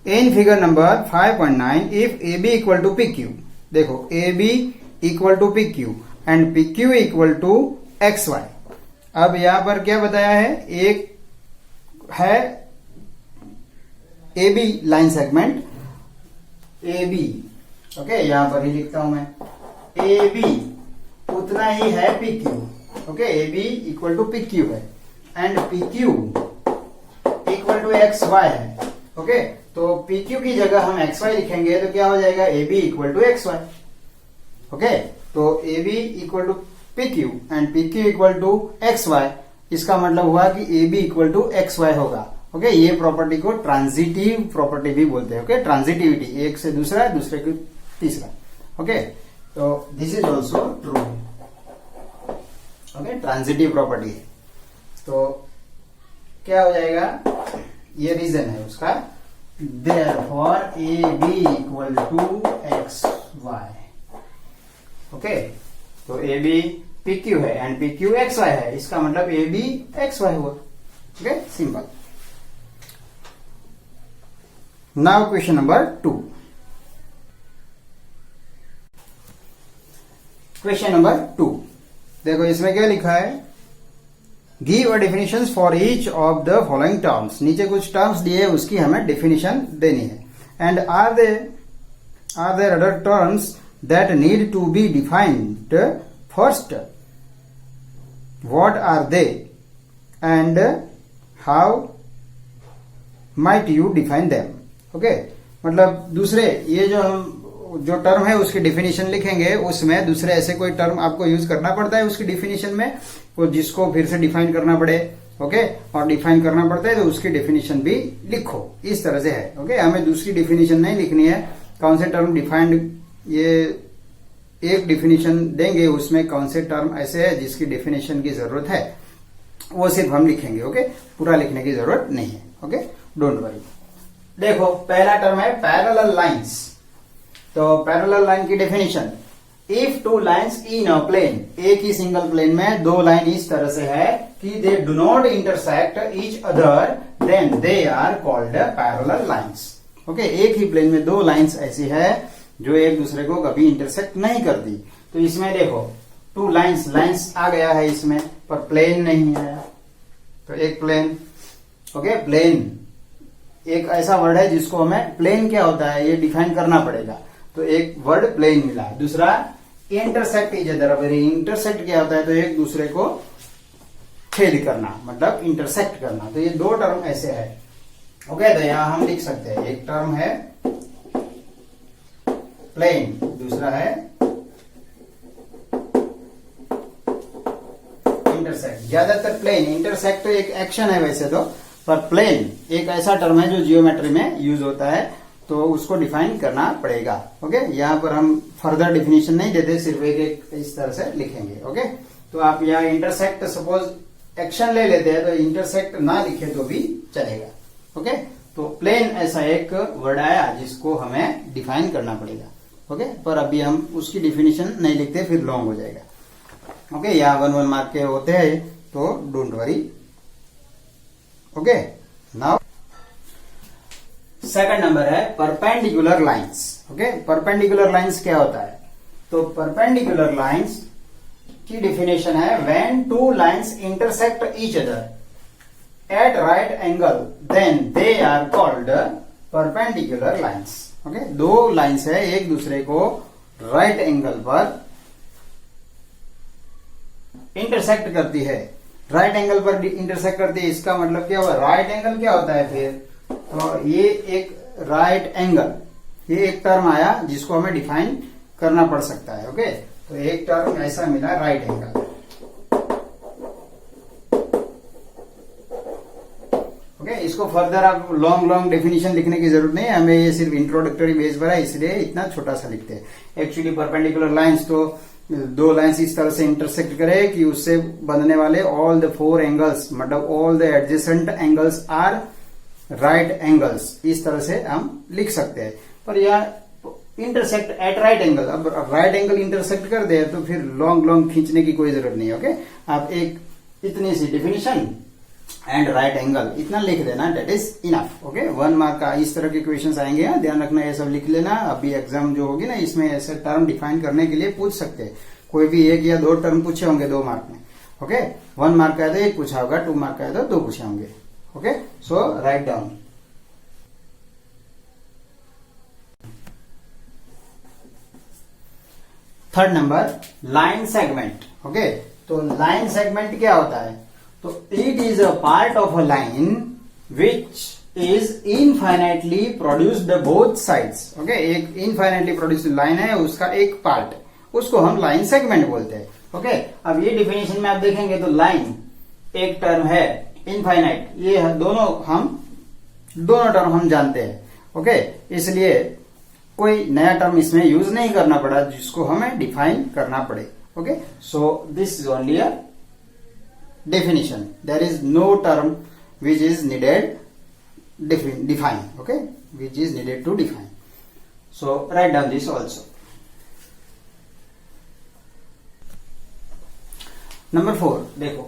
in figure number 5.9 if A B equal to P Q. देखो, A B equal to P Q and P Q equal to X Y. अब यहां पर क्या बताया है, एक है A B line segment, A B. Okay, यहां पर ही लिखता हूं मैं, ए बी उतना ही है P Q. Okay, A B equal to P Q है and P Q equal to X Y है। ओके, तो पी क्यू की जगह हम एक्स वाई लिखेंगे तो क्या हो जाएगा, A B equal to X Y. Okay, तो A B equal to P Q and P Q equal to X Y, इसका मतलब हुआ कि A B equal to X Y होगा। ओके, ये प्रॉपर्टी को ट्रांजिटिव प्रॉपर्टी भी बोलते हैं। ओके, ट्रांजिटिविटी, एक से दूसरा, दूसरे से तीसरा। ओके, तो this is also true. Okay, transitive property है, तो क्या हो जाएगा, ये रीजन है उसका, therefore A B equal to X Y. Okay, तो ए बी पी क्यू है and P Q X Y है, इसका मतलब ए बी एक्स वाई हुआ। Okay, simple. Now question number 2। Question number 2, देखो इसमें क्या लिखा है, give a definition for each of the following terms. नीचे कुछ टर्म्स दिए, उसकी हमें डेफिनेशन देनी है। And are there other terms that need to be defined first, what are they and how might you define them. Okay, मतलब दूसरे ये जो टर्म है उसकी डिफिनीशन लिखेंगे, उसमें दूसरे ऐसे कोई टर्म आपको यूज करना पड़ता है उसकी डिफिनीशन में, वो जिसको फिर से डिफाइन करना पड़े। ओके, और डिफाइन करना पड़ता है तो उसकी डेफिनेशन भी लिखो, इस तरह से है। ओके, हमें दूसरी डेफिनेशन नहीं लिखनी है, कौन से टर्म डिफाइंड, ये एक डेफिनेशन देंगे, उसमें कौन से टर्म ऐसे है जिसकी डेफिनेशन की जरूरत है, वो सिर्फ हम लिखेंगे। ओके, पूरा लिखने की जरूरत नहीं है। Okay, don't worry. देखो, पहला टर्म है पैरेलल लाइंस। तो पैरेलल लाइन की definition, if two lines in a plane, एक ही सिंगल प्लेन में दो लाइन इस तरह से है कि they do not intersect each other, then they are called parallel lines. Okay, एक ही प्लेन में दो लाइन्स ऐसी है जो एक दूसरे को कभी इंटरसेक्ट नहीं करती। तो इसमें देखो, टू लाइंस आ गया है इसमें, पर प्लेन नहीं है। तो एक प्लेन, ओके, प्लेन एक ऐसा वर्ड है जिसको हमें प्लेन क्या होता है ये डिफाइन करना पड़ेगा। तो एक वर्ड प्लेन मिला। दूसरा इंटरसेक्ट इज अदर। अब इंटरसेक्ट क्या होता है, तो एक दूसरे को छेद करना, मतलब इंटरसेक्ट करना। तो ये दो टर्म ऐसे है, ओके। तो यहां हम लिख सकते हैं, एक टर्म है प्लेन, दूसरा है इंटरसेक्ट। ज्यादातर प्लेन, इंटरसेक्ट तो एक एक्शन है वैसे तो, पर प्लेन एक ऐसा टर्म है जो जियोमेट्री में यूज होता है, तो उसको डिफाइन करना पड़ेगा, ओके। यहाँ पर हम फर्दर डिफिनेशन नहीं देते, सिर्फ एक इस तरह से लिखेंगे, ओके। तो आप यहाँ इंटरसेक्ट सपोज एक्शन ले लेते हैं, तो इंटरसेक्ट ना लिखे तो भी चलेगा, ओके। तो प्लेन ऐसा एक वर्ड आया जिसको हमें डिफाइन करना पड़ेगा, ओके। पर अभी हम उसकी डिफिनेशन नहीं लिखते, फिर लॉन्ग हो जाएगा, ओके। यहाँ 1 मार्क के होते हैं, तो don't worry, okay. Now second number है perpendicular lines, okay. Perpendicular lines क्या होता है, तो परपेंडिकुलर लाइंस की डिफिनेशन है when two lines intersect each other at right angle then they are called perpendicular lines, okay. दो लाइंस है एक दूसरे को राइट एंगल पर इंटरसेक्ट करती है, राइट एंगल पर इंटरसेक्ट करती है। इसका मतलब क्या हुआ, राइट एंगल क्या होता है फिर, तो ये एक राइट एंगल, ये एक टर्म आया जिसको हमें डिफाइन करना पड़ सकता है, ओके। तो एक टर्म ऐसा मिला राइट एंगल, ओके। इसको फर्दर आप लॉन्ग डेफिनेशन लिखने की जरूरत नहीं है, हमें ये सिर्फ इंट्रोडक्टरी बेस पर है, इसलिए इतना छोटा सा लिखते हैं। एक्चुअली परपेंडिकुलर लाइंस तो दो लाइंस इस तरह से इंटरसेक्ट करे कि उससे बनने वाले ऑल द 4 एंगल्स, मतलब all the adjacent angles are right angles, इस तरह से हम लिख सकते हैं। पर यह इंटरसेक्ट एट राइट एंगल, अब राइट एंगल इंटरसेक्ट कर दे तो फिर लॉन्ग खींचने की कोई जरूरत नहीं है, ओके। आप एक इतनी सी डिफिनेशन एंड राइट एंगल इतना लिख देना, that is enough, okay. 1 mark का इस तरह के क्वेश्चंस आएंगे, ध्यान रखना, ये सब लिख लेना। अभी एग्जाम जो होगी ना, इसमें ऐसे टर्म डिफाइन करने के लिए पूछ सकते हैं, कोई भी 1 या 2 टर्म पूछे होंगे 2 मार्क में, ओके। 1 मार्क का है तो 1 पूछा होगा, 2 मार्क का है तो 2 पूछे होंगे, okay. So right down. Third number line segment, okay. तो लाइन सेगमेंट क्या होता है, तो it is a part of a line which is infinitely produced both sides, okay. एक इनफाइनाइटली प्रोड्यूस्ड लाइन है, उसका एक पार्ट, उसको हम लाइन सेगमेंट बोलते हैं, ओके। अब ये डिफिनेशन में आप देखेंगे तो लाइन एक टर्म है, इनफाइनाइट, ये दोनों टर्म हम जानते हैं, ओके। इसलिए कोई नया टर्म इसमें यूज नहीं करना पड़ा जिसको हमें डिफाइन करना पड़े, okay. So this is only a definition, there is no term which is needed define, okay, which is needed to define. So write down this also. Number 4 देखो,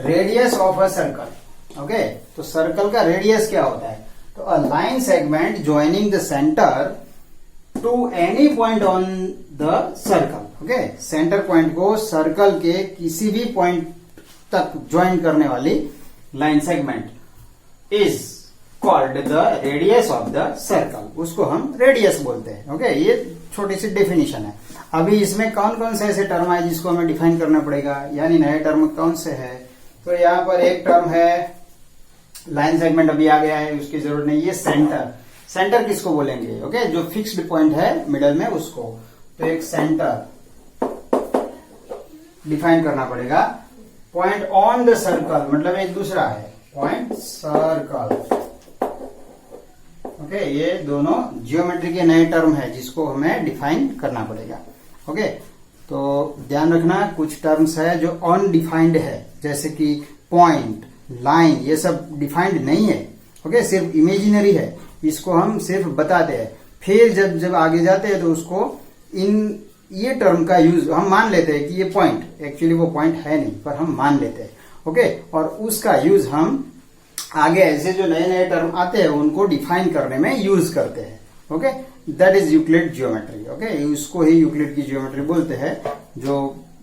radius of a circle, okay। तो circle का radius क्या होता है, तो a line segment joining the center to any point on the circle, okay। Centre point को circle के किसी भी पॉइंट तक ज्वाइन करने वाली line segment is called the radius of the circle, उसको हम रेडियस बोलते हैं, ओके। ये छोटी सी डेफिनेशन है। अभी इसमें कौन कौन से ऐसे टर्म है जिसको हमें डिफाइन करना पड़ेगा, यानी नए टर्म कौन से है, तो यहाँ पर एक टर्म है लाइन सेगमेंट, अभी आ गया है, उसकी जरूरत नहीं। ये सेंटर किसको बोलेंगे, ओके, जो फिक्स्ड पॉइंट है मिडल में उसको, तो एक सेंटर डिफाइन करना पड़ेगा। पॉइंट ऑन द सर्कल मतलब एक दूसरा है पॉइंट सर्कल, ओके। ये दोनों जियोमेट्री के नए टर्म है जिसको हमें डिफाइन करना पड़ेगा, ओके। तो ध्यान रखना, कुछ टर्म्स है जो अनडिफाइंड है, जैसे कि पॉइंट, लाइन, ये सब डिफाइंड नहीं है, ओके, सिर्फ इमेजिनरी है, इसको हम सिर्फ बताते हैं। फिर जब आगे जाते हैं तो उसको ये टर्म का यूज हम मान लेते हैं कि ये पॉइंट, एक्चुअली वो पॉइंट है नहीं, पर हम मान लेते हैं, ओके। और उसका यूज हम आगे ऐसे जो नए नए टर्म आते हैं उनको डिफाइन करने में यूज करते हैं, okay. That is Euclid geometry, okay. उसको ही यूक्लिड की ज्योमेट्री बोलते हैं, जो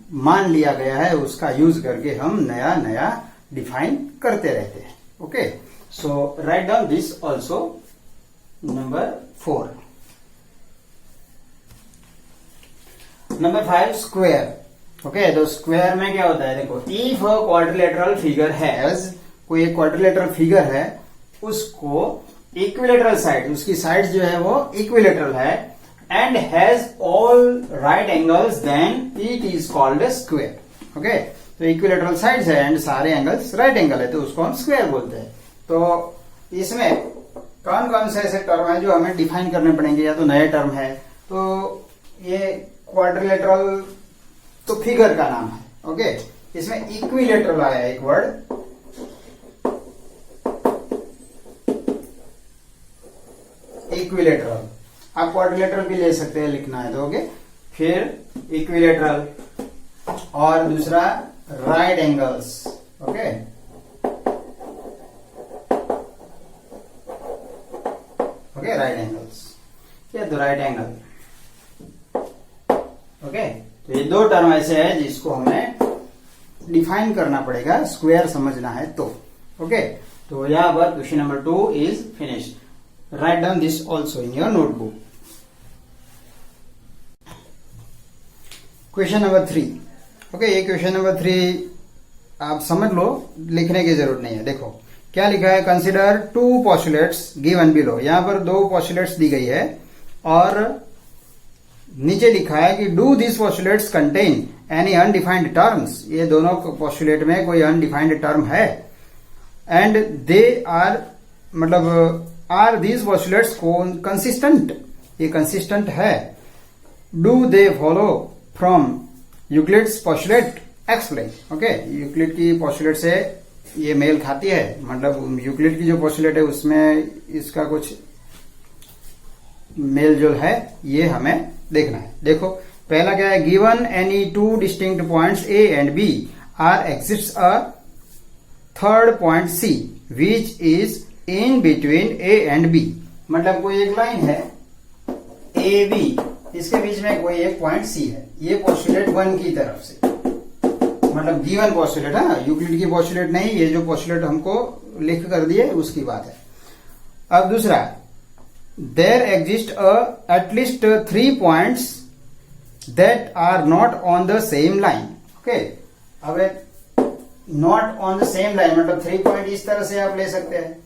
मान लिया गया है उसका यूज करके हम नया नया डिफाइन करते रहते हैं. Okay, so right down this also. Number 4. Number 5 square. Okay, तो स्क्वायर में क्या होता है, देखो, if a quadrilateral figure has, कोई एक क्वाड्रिलेटरल फिगर है, उसको इक्विलेटरल साइड, उसकी साइड जो है वो इक्विलेटरल है, and has all right angles, then it is called a square. Okay, तो इक्विलेटरल साइड्स है एंड सारे एंगल्स राइट एंगल है, तो उसको हम स्क्वायर बोलते हैं. तो इसमें कौन कौन से ऐसे टर्म है जो हमें डिफाइन करने पड़ेंगे, या तो नए टर्म है. तो ये क्वाड्रिलेटरल तो फिगर का नाम है. ओके, इसमें इक्विलेटरल आया एक वर्ड, इक्विलेटरल. आप क्वाड्रिलेटरल भी ले सकते हैं, लिखना है तो. ओके, फिर इक्विलेटरल, और दूसरा right angles. Okay, okay, right angles, क्या, तो राइट एंगल. ओके, तो ये दो टर्म ऐसे है जिसको हमें डिफाइन करना पड़ेगा, स्क्वायर समझना है तो. ओके, तो यहां पर question number 2 is finished. Right down this also in your notebook. Question number 3. Okay, ये क्वेश्चन नंबर 3 आप समझ लो, लिखने की जरूरत नहीं है. देखो क्या लिखा है, कंसिडर 2 पोस्टुलेट्स गिवन बिलो. यहां पर 2 पोस्टुलेट्स दी गई है और नीचे लिखा है कि do this postulates contain any undefined terms. ये दोनों पोस्टुलेट में कोई अनडिफाइंड टर्म है, एंड दे आर, मतलब आर दीज पोस्टुलेट्स कंसिस्टेंट, ये कंसिस्टेंट है. Do they follow from Euclid's postulate, explain. Okay, Euclid की पोस्टुलेट से ये मेल खाती है, मतलब यूक्लिड की जो पोस्टुलेट है उसमें इसका कुछ मेल जो है ये हमें देखना है. देखो पहला क्या है, given any 2 distinct points A and B are exists a third point C which is in between A and B. मतलब कोई एक लाइन है ए बी, इसके बीच में कोई एक पॉइंट सी है. ये पोस्टुलेट 1 की तरफ से, मतलब गिवन पोस्टुलेट है, यूक्लिड की पोस्टुलेट नहीं, ये जो पोस्टुलेट हमको लिख कर दिए उसकी बात है. अब दूसरा, there exist at least 3 points that are not on the same line. Okay, अब not on the same line मतलब 3 पॉइंट इस तरह से आप ले सकते हैं,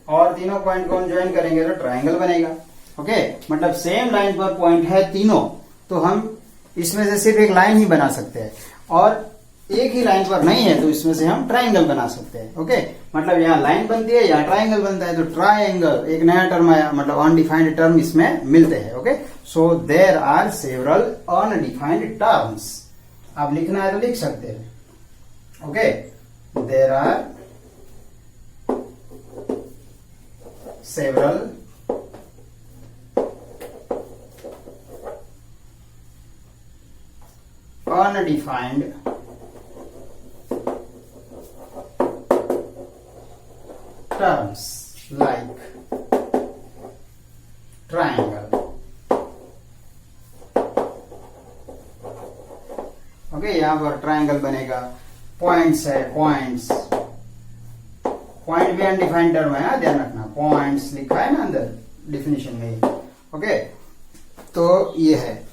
और तीनों पॉइंट को हम ज्वाइन करेंगे तो ट्राइंगल बनेगा. ओके, मतलब सेम लाइन पर पॉइंट है तीनों, तो हम इसमें से सिर्फ एक लाइन ही बना सकते हैं, और एक ही लाइन पर नहीं है तो इसमें से हम ट्राइंगल बना सकते हैं. ओके, मतलब यहाँ लाइन बनती है, यहाँ ट्राइंगल बनता है, तो ट्राइंगल एक नया टर्म आया, मतलब अनडिफाइंड टर्म इसमें मिलते हैं. Okay, so there are several undefined terms. आप लिखना है तो लिख सकते हैं. Okay, there are several undefined terms like triangle. ओके, यहां पर ट्राइंगल बनेगा. पॉइंट्स है, पॉइंट्स, पॉइंट भी अनडिफाइंड टर्म है, ध्यान रखना. पॉइंट्स लिखा है ना अंदर डिफिनेशन में. ओके, तो ये है.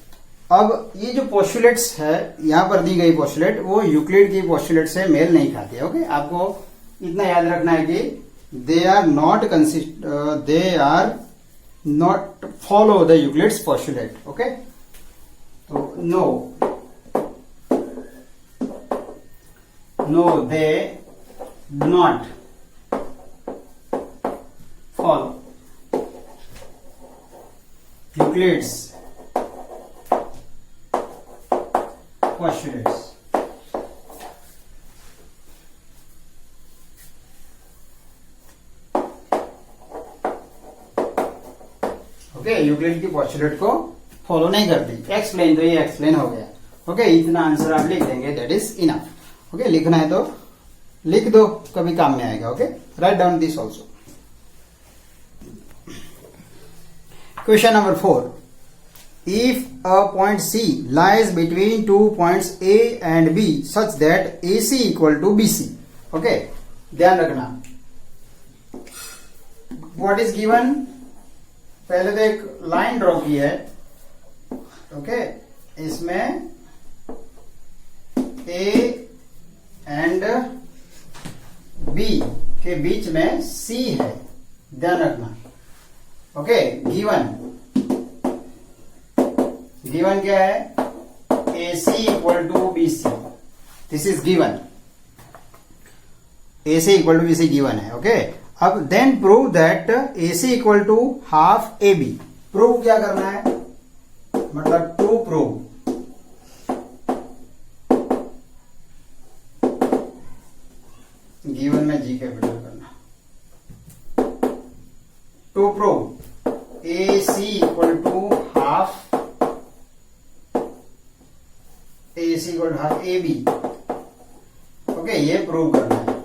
अब ये जो पोस्टुलेट्स है, यहां पर दी गई पोस्टुलेट वो यूक्लिड की पोस्टुलेट से मेल नहीं खाती है. ओके, आपको इतना याद रखना है कि they are not follow the Euclid's postulate. Okay, तो no they do not follow Euclid's postulates. Okay, Euclid की पोस्टुलेट को फॉलो नहीं करती. एक्सप्लेन, तो ये एक्सप्लेन हो गया. ओके, इतना आंसर आप लिख देंगे, दैट इज इनफ. ओके, लिखना है तो लिख दो, कभी काम में आएगा. Okay, right down this also. Question number 4 if a point C lies between two points A and B such that A C equal to B C. Okay, ध्यान रखना व्हाट इज गिवन। पहले तो एक लाइन ड्रॉ की है। Okay, इसमें ए and B के बीच में सी है, ध्यान रखना। ओके, गिवन क्या है, A C equal to B C, this is given. A C equal to B C given है। ओके, अब then prove that A C equal to half A B. Prove क्या करना है, मतलब टू प्रूव गिवन में G capital करना। To prove A C equal to half A B. Okay, ये prove करना है।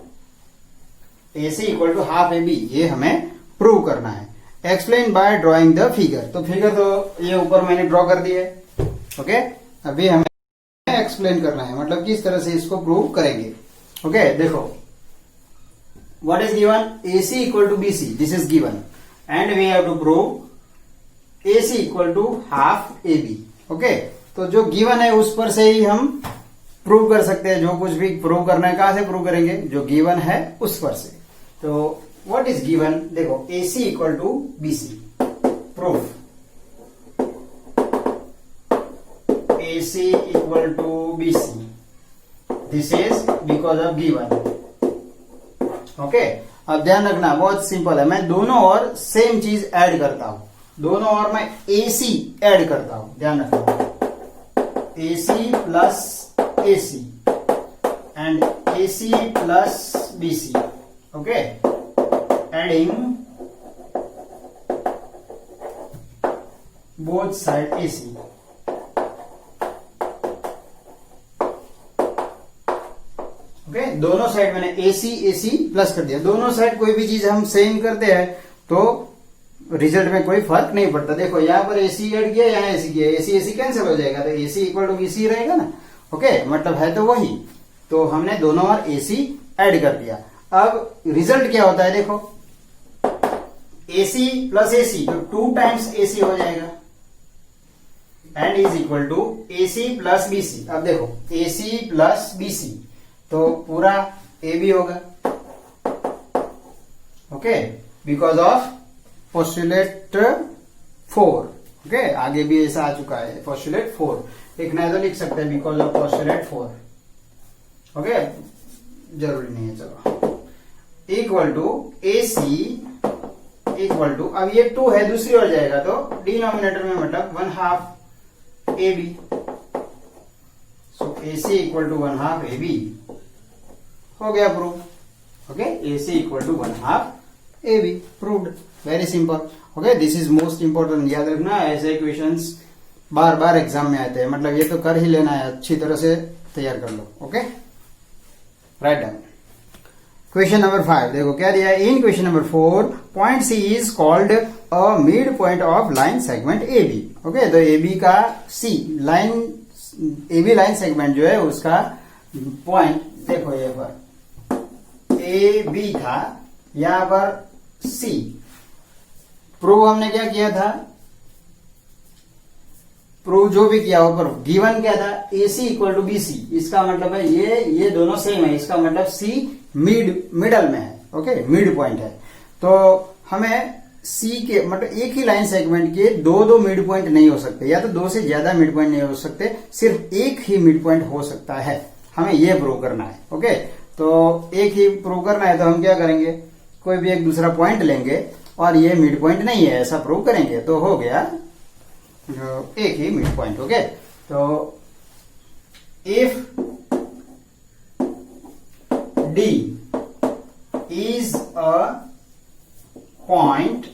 A C equal to half A B, ये हमें प्रूव करना है। Explain by drawing the figure. तो फिगर तो ये ऊपर मैंने ड्रॉ कर दी है। ओके, अभी हमें एक्सप्लेन करना है, मतलब किस तरह से इसको प्रूव करेंगे। ओके, देखो what is given, AC equal to BC, this is given and we have to prove AC equal to half AB। okay, तो जो गिवन है उस पर से ही हम प्रूव कर सकते हैं। जो कुछ भी प्रूव करना है कहां से प्रूव करेंगे, जो गिवन है उस पर से। तो व्हाट इज गिवन, देखो AC equal to BC, proof AC equal to BC, this is because of given. Okay, अब ध्यान रखना बहुत सिंपल है, मैं दोनों ओर सेम चीज ऐड करता हूं, दोनों ओर मैं AC ऐड करता हूं, ध्यान रखना AC plus AC and AC plus BC। Okay, adding both side AC। Okay, दोनों साइड मैंने AC प्लस कर दिया। दोनों साइड कोई भी चीज हम सेम करते हैं तो रिजल्ट में कोई फर्क नहीं पड़ता। देखो यहाँ पर AC ऐड किया, यहाँ AC किया, AC कैंसिल हो जाएगा, तो AC इक्वल टू BC रहेगा ना। ओके, मतलब है तो वही, तो हमने दोनों ओर AC ऐड कर दिया। अब रिजल्ट क्या होता है, देखो AC प्लस AC तो 2 टाइम्स AC हो जाएगा and is equal to AC plus BC। अब देखो AC प्लस BC तो पूरा AB होगा। Okay, because of postulate 4। Okay, आगे भी ऐसा आ चुका है पोस्टुलेट 4, लिखना है तो लिख सकते हैं बिकॉज ऑफ पोस्टुलेट 4। ओके, जरूरी नहीं है, चलो equal to AC equal to, अब ये 2 है दूसरी ओर जाएगा तो डिनोमिनेटर में मतलब 1/2 AB। So AC equal to 1/2 AB हो गया prove. Okay, AC equal to 1/2 AB proved, very simple. Okay, this is most important, याद रखना ऐसे क्वेश्चंस बार बार एग्जाम में आते हैं, मतलब ये तो कर ही लेना है, अच्छी तरह से तैयार कर लो। Okay, right down. Question number 5 देखो क्या दिया है। In question number 4 point C is called a midpoint of line segment AB। Okay, तो AB का C line, AB line segment जो है उसका पॉइंट, देखो ये पर AB था, यहां पर C। प्रूव हमने क्या किया था, प्रूव जो भी किया ऊपर गिवन क्या था, AC इक्वल टू BC, इसका मतलब है ये दोनों सेम है, इसका मतलब C मिडल में है। ओके, मिड पॉइंट है, तो हमें C के मतलब एक ही लाइन सेगमेंट के दो मिड पॉइंट नहीं हो सकते, या तो 2 से ज्यादा मिड पॉइंट नहीं हो सकते, सिर्फ एक ही मिड पॉइंट हो सकता है, हमें ये प्रूव करना है। ओके, तो एक ही प्रूव करना है तो हम क्या करेंगे, कोई भी एक दूसरा पॉइंट लेंगे और ये मिड पॉइंट नहीं है ऐसा प्रूव करेंगे, तो हो गया एक ही मिड पॉइंट। ओके, तो if D is a point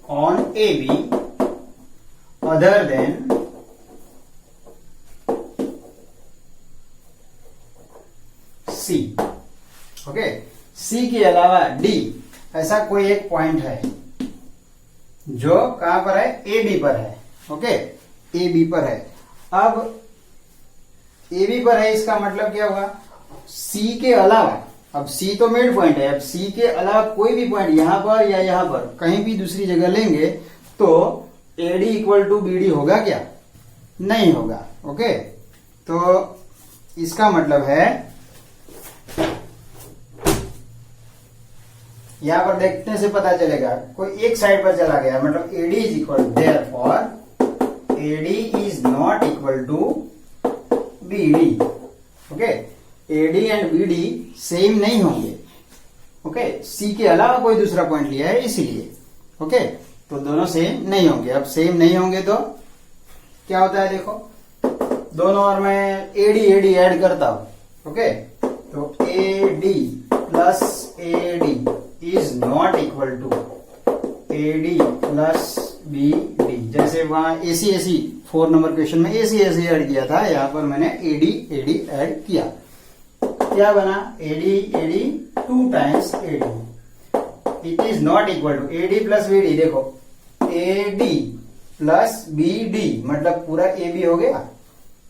on AB other than C। Okay, C के अलावा D ऐसा कोई एक पॉइंट है, जो कहां पर है, ए बी पर है। ओके, ए बी पर है। अब ए बी पर है, इसका मतलब क्या हुआ, सी के अलावा, अब सी तो मिड पॉइंट है, अब सी के अलावा कोई भी पॉइंट यहां पर या यहां पर कहीं भी दूसरी जगह लेंगे तो एडी इक्वल टू बीडी होगा क्या, नहीं होगा। ओके, तो इसका मतलब है यहां पर देखने से पता चलेगा कोई एक साइड पर चला गया, मतलब AD is equal, therefore AD is not equal to BD. Okay, AD and BD same नहीं होंगे। ओके, सी के अलावा कोई दूसरा पॉइंट लिया है इसीलिए। ओके, तो दोनों सेम नहीं होंगे। अब सेम नहीं होंगे तो क्या होता है, देखो दोनों और मैं एडी एडी ऐड करता हूं। ओके, तो AD plus AD is not equal to AD plus BD. जैसे वहां एसी एसी 4 नंबर क्वेश्चन में एसी एसी ऐड किया था, यहां पर मैंने एडी एडी ऐड किया, क्या बना, AD AD 2 times AD. It is not equal to AD plus BD. देखो एडी प्लस बीडी मतलब पूरा ए बी हो गया,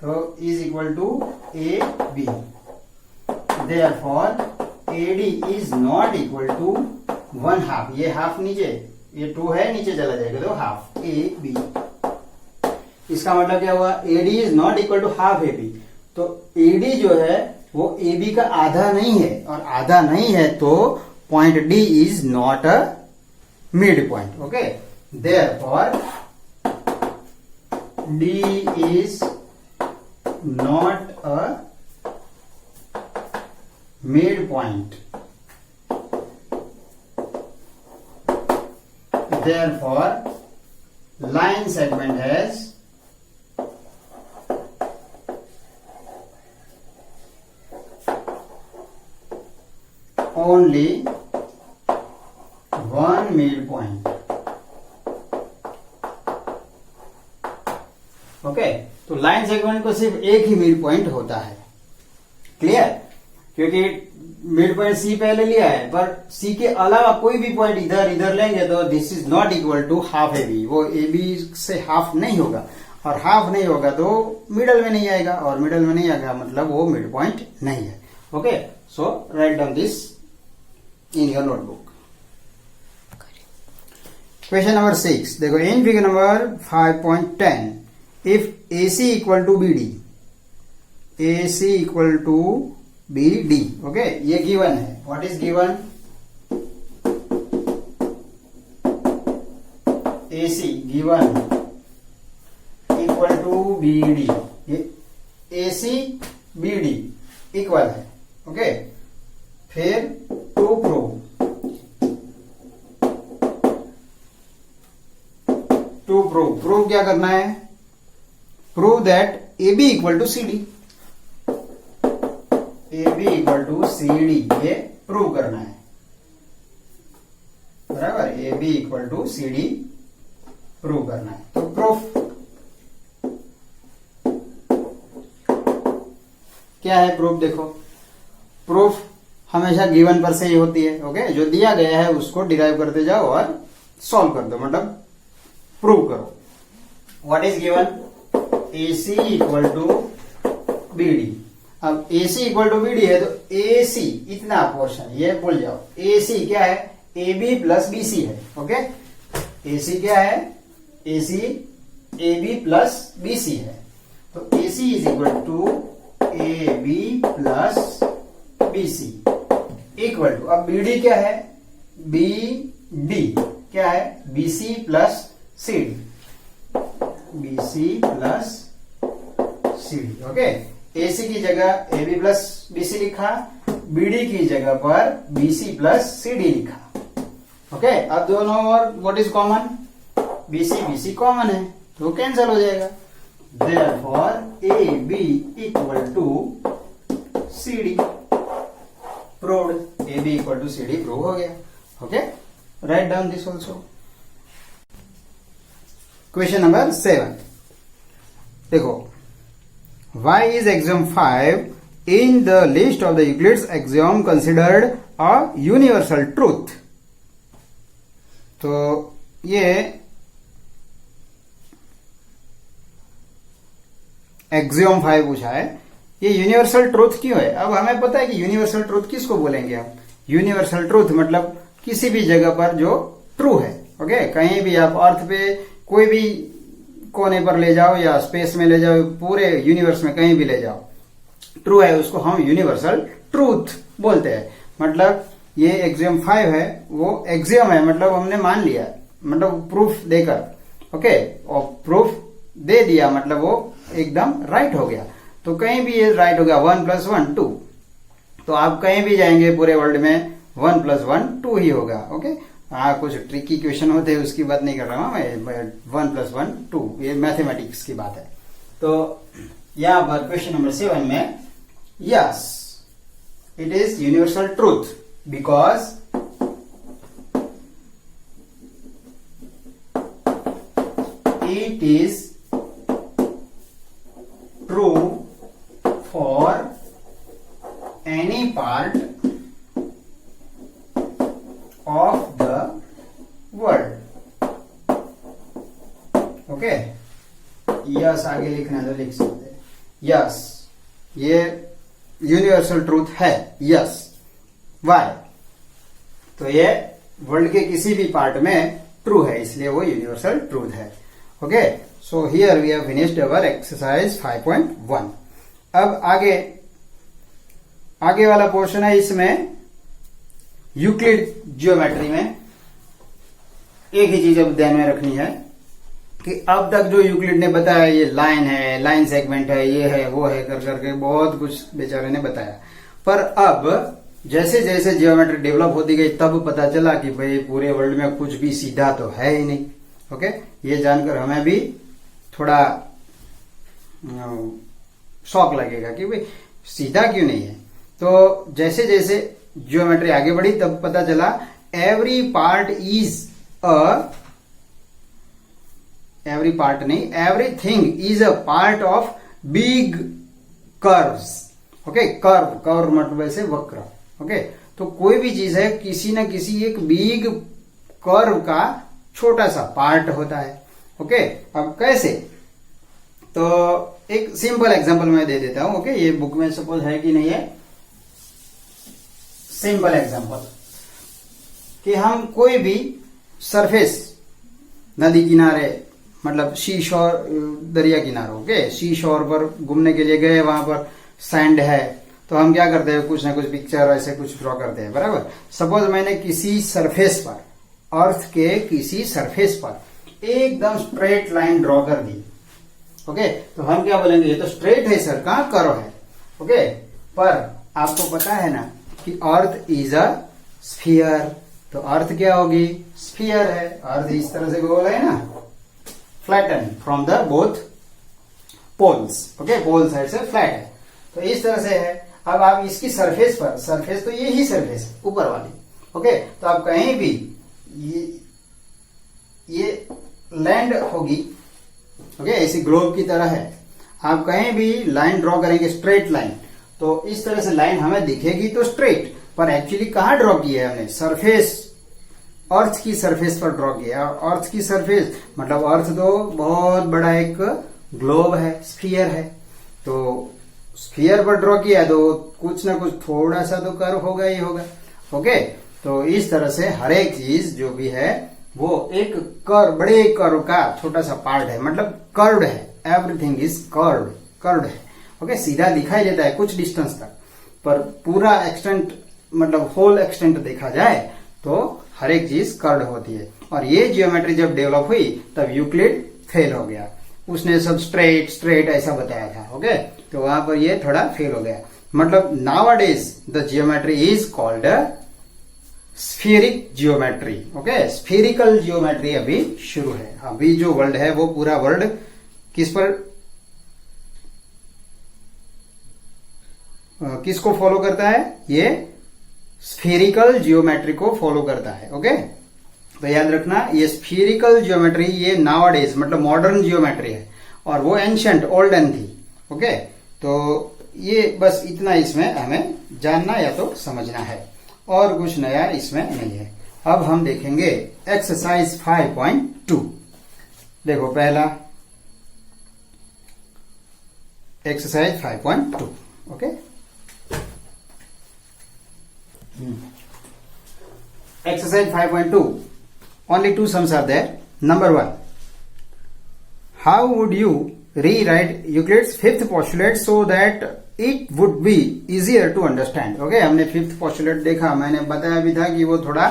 तो is equal to A B. Therefore AD is not equal to 1/2। ये हाफ नीचे, ये 2 है, नीचे चला जाएगा तो हाफ ए बी। इसका मतलब क्या हुआ, AD is not equal to half A B. तो एडी जो है वो ए बी का आधा नहीं है, और आधा नहीं है तो point D is not a mid point. Okay, therefore D is not a mid point. Therefore line segment has only one midpoint. Okay, तो लाइन सेगमेंट को सिर्फ एक ही मिड पॉइंट होता है। क्लियर, क्योंकि मिड पॉइंट सी पहले लिया है, पर सी के अलावा कोई भी पॉइंट इधर इधर लेंगे तो this is not equal to half A B. वो ए बी से हाफ नहीं होगा, और हाफ नहीं होगा तो मिडल में नहीं आएगा, और मिडल में नहीं आएगा मतलब वो मिड पॉइंट नहीं है। Okay, so right down this in your notebook. Question number 6, देखो in figure number 5.10, if AC equal to BD, AC equal to BD, okay, ये given है। What is given? AC given equal to BD, ये AC BD इक्वल है। Okay, फिर to prove क्या करना है, prove that A B equal to C D, A B equal to C D, ये प्रूव करना है। बराबर, A B equal to C D prove करना है। तो प्रूफ क्या है, प्रूफ देखो, प्रूफ हमेशा गिवन पर से ही होती है। ओके, जो दिया गया है उसको डिराइव करते जाओ और सॉल्व कर दो, मतलब प्रूव करो। What is given, AC equal to BD। अब AC इक्वल टू BD है तो AC इतना पोर्शन ये भूल जाओ। AC क्या है, AB प्लस BC है। ओके, AC क्या है, AC AB प्लस BC है, तो AC is equal to AB plus BC equal to, अब BD क्या है, BD क्या है, BC plus CD, BC plus CD। Okay, AC की जगह AB प्लस BC लिखा, BD की जगह पर BC प्लस CD लिखा। ओके, अब दोनों और what is common, BC BC common है तो कैंसिल हो जाएगा। Therefore AB equal to CD proved, AB equal to CD prove हो गया। Okay, right down this also. Question number 7, देखो, why is axiom 5 in the list of the Euclid's axiom considered a universal truth? तो ये axiom 5 पूछा है, ये universal truth क्यों है? अब हमें पता है कि यूनिवर्सल ट्रूथ किसको बोलेंगे हम। यूनिवर्सल ट्रूथ मतलब किसी भी जगह पर जो ट्रू है। ओके, कहीं भी आप अर्थ पे कोई भी कोने पर ले जाओ या स्पेस में ले जाओ, पूरे यूनिवर्स में कहीं भी ले जाओ, ट्रू है, उसको हम यूनिवर्सल ट्रूथ बोलते हैं। मतलब ये एक्सियम 5 है, वो एक्सियम है मतलब हमने मान लिया, मतलब प्रूफ देकर। ओके, और प्रूफ दे दिया मतलब वो एकदम राइट हो गया। तो कहीं भी ये राइट हो गया, 1 + 1 2। तो आप कहीं भी जाएंगे पूरे वर्ल्ड में 1 + 1 2 ही होगा। ओके, हाँ कुछ ट्रिकी क्वेश्चन होते हैं उसकी बात नहीं कर रहा हूं मैं, 1 + 1 2 ये मैथमेटिक्स की बात है। तो यहां पर क्वेश्चन नंबर 7 में yes it is universal truth because it is true for any part of the world। Okay, yes आगे लिखना है तो लिख सकते हैं, यस ये यूनिवर्सल ट्रूथ है। Yes why? तो ये वर्ल्ड के किसी भी पार्ट में ट्रू है, इसलिए वो यूनिवर्सल ट्रूथ है। Okay, so here we have finished our exercise 5.1। अब आगे वाला पोर्शन है, इसमें यूक्लिड ज्योमेट्री में एक ही चीज अब ध्यान में रखनी है कि अब तक जो यूक्लिड ने बताया, ये लाइन है, लाइन सेगमेंट है, ये है, वो है, कर करके बहुत कुछ बेचारे ने बताया। पर अब जैसे जैसे ज्योमेट्री डेवलप होती गई तब पता चला कि भाई पूरे वर्ल्ड में कुछ भी सीधा तो है ही नहीं। ओके, ये जानकर हमें भी थोड़ा शौक लगेगा कि भाई सीधा क्यों नहीं है। तो जैसे जैसे ज्योमेट्री आगे बढ़ी तब पता चला एवरी पार्ट नहीं, everything is a part of big curves. Okay, curve मतलब ऐसे वक्र। ओके, तो कोई भी चीज है किसी न किसी एक बिग कर्व का छोटा सा पार्ट होता है। ओके, अब कैसे? तो एक सिंपल एग्जांपल मैं दे देता हूं। ओके, ये बुक में सपोज है कि नहीं है, सिंपल एग्जांपल कि हम कोई भी सरफेस नदी किनारे मतलब सी शोर, दरिया किनारे, ओके, सी शोर पर घूमने के लिए गए, वहां पर सैंड है, तो हम क्या करते हैं, कुछ ना कुछ पिक्चर ऐसे कुछ ड्रॉ करते हैं, बराबर। सपोज मैंने किसी सरफेस पर, अर्थ के किसी सरफेस पर एकदम स्ट्रेट लाइन ड्रॉ कर दी। ओके, तो हम क्या बोलेंगे, ये तो स्ट्रेट है सर, कहां कर्व है। ओके, पर आपको पता है ना कि अर्थ इज अ स्फीयर, तो अर्थ क्या होगी, स्फीयर है। अर्थ इस तरह से गोल है ना, flatten from the both poles. Okay, pole side से फ्लैट है, तो इस तरह से है। अब आप इसकी सरफेस पर, सरफेस तो ये ही सरफेस है ऊपर वाली। ओके, तो आप कहीं भी ये लैंड होगी, ओके, ऐसी ग्लोब की तरह है। आप कहीं भी लाइन ड्रॉ करेंगे, स्ट्रेट लाइन, तो इस तरह से लाइन हमें दिखेगी तो स्ट्रेट, पर एक्चुअली कहां ड्रॉ किया है हमने, सरफेस, अर्थ की सरफेस पर ड्रॉ किया। अर्थ की सरफेस मतलब अर्थ तो बहुत बड़ा एक ग्लोब है, स्फीयर है, तो स्फीयर पर ड्रॉ किया तो कुछ ना कुछ थोड़ा सा तो कर्व होगा ही होगा। ओके, तो इस तरह से हर एक चीज जो भी है वो एक कर्व, बड़े कर्व का छोटा सा पार्ट है, मतलब कर्व्ड है। एवरीथिंग इज कर्व्ड है। ओके, सीधा दिखाई देता है कुछ डिस्टेंस तक, पर पूरा एक्सटेंट मतलब होल एक्सटेंट देखा जाए तो हर एक चीज कर्व्ड होती है। और ये जियोमेट्री जब डेवलप हुई तब यूक्लिड फेल हो गया, उसने सब स्ट्रेट ऐसा बताया था। ओके, तो वहां पर ये थोड़ा फेल हो गया। मतलब nowadays the geometry is called spheric geometry. Okay, spherical geometry अभी शुरू है। अभी जो वर्ल्ड है वो पूरा वर्ल्ड किस पर, किसको फॉलो करता है, ये स्फीरिकल जियोमेट्री को फॉलो करता है। ओके, तो याद रखना ये स्फीरिकल जियोमेट्री ये नाउअडेज मतलब मॉडर्न जियोमेट्री है, और वो एंशिएंट ओल्डन थी। ओके, तो ये बस इतना इसमें हमें जानना या तो समझना है, और कुछ नया इसमें नहीं है। अब हम देखेंगे एक्सरसाइज 5.2। देखो पहला, exercise 5.2. Okay. Exercise 5.2. Only two sums are there. Number 1. How would you rewrite Euclid's fifth postulate so that it would be easier to understand? Okay, हमने fifth postulate देखा, मैंने बताया भी था कि वो थोड़ा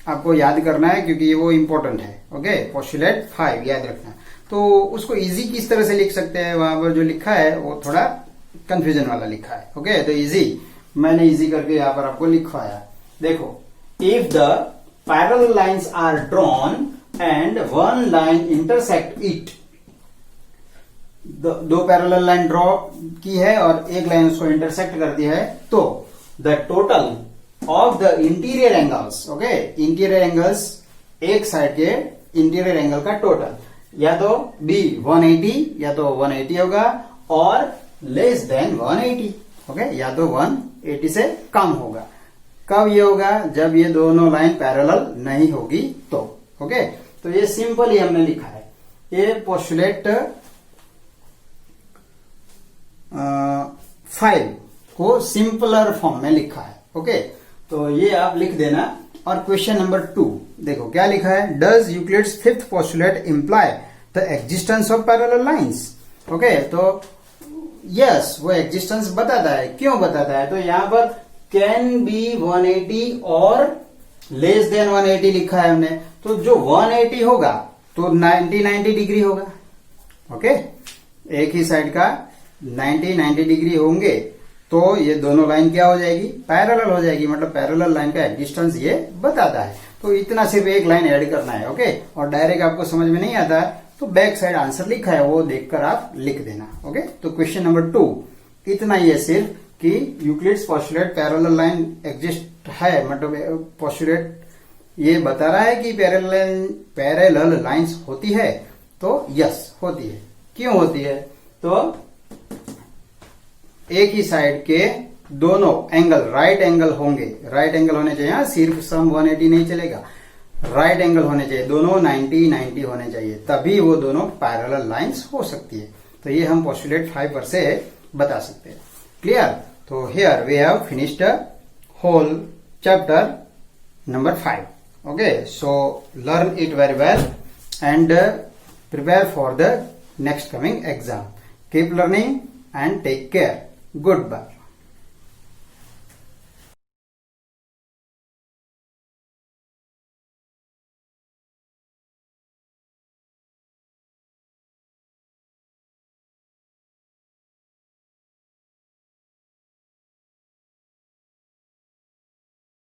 आपको याद करना है क्योंकि वो इम्पोर्टेंट है. ओके, postulate 5 याद रखना. तो उसको इजी किस तरह से लिख सकते हैं, वहां पर जो लिखा है वो थोड़ा कंफ्यूजन वाला लिखा है. ओके, तो इजी मैंने इजी करके यहाँ पर आपको लिखवाया. देखो, if the parallel lines are drawn and one line intersect it, दो पैरेलल लाइन ड्रॉ की है और एक लाइन उसको इंटरसेक्ट कर दिया है, तो the total of the interior angles, okay, interior angles, एक साइड के इंटीरियर एंगल का टोटल या तो बी 180 या तो 180 होगा और लेस देन 180. ओके, या तो 180 से कम होगा. कब ये होगा? जब ये दोनों लाइन पैरेलल नहीं होगी तो. ओके, तो ये सिंपल ही हमने लिखा है. ये पोस्टुलेट 5 को सिंपलर फॉर्म में लिखा है. ओके, तो ये आप लिख देना. और क्वेश्चन नंबर 2 देखो क्या लिखा है. Does Euclid's fifth postulate imply the existence of parallel lines? Okay, तो यस, वो एग्जिस्टेंस बताता है. क्यों बताता है? तो यहां पर कैन बी 180 और लेस देन 180 लिखा है हमने. तो जो 180 होगा तो 90 डिग्री होगा. ओके, एक ही साइड का 90 डिग्री होंगे तो ये दोनों लाइन क्या हो जाएगी? पैरेलल हो जाएगी. मतलब पैरेलल लाइन का डिस्टेंस ये बताता है. तो इतना सिर्फ एक लाइन ऐड करना है. ओके, और डायरेक्ट आपको समझ में नहीं आता है तो बैक साइड आंसर लिखा है वो देखकर आप लिख देना. ओके, तो क्वेश्चन नंबर 2 इतना ही है सिर्फ कि Euclid's postulate parallel line exist है. मतलब पोस्टुलेट ये बता रहा है कि पैरेलल लाइंस होती है. तो यस, होती है. क्यों होती है? तो एक ही साइड के दोनों एंगल राइट एंगल होंगे. राइट एंगल होने चाहिए. हाँ, सिर्फ सम 180 नहीं चलेगा. राइट एंगल होने चाहिए. दोनों 90 होने चाहिए, तभी वो दोनों पैरेलल लाइंस हो सकती है. तो ये हम पोस्टुलेट 5 पर से बता सकते हैं. क्लियर? तो here we have finished whole chapter number 5. Okay, so learn it very well and prepare for the next coming exam. Keep learning and take care. Goodbye.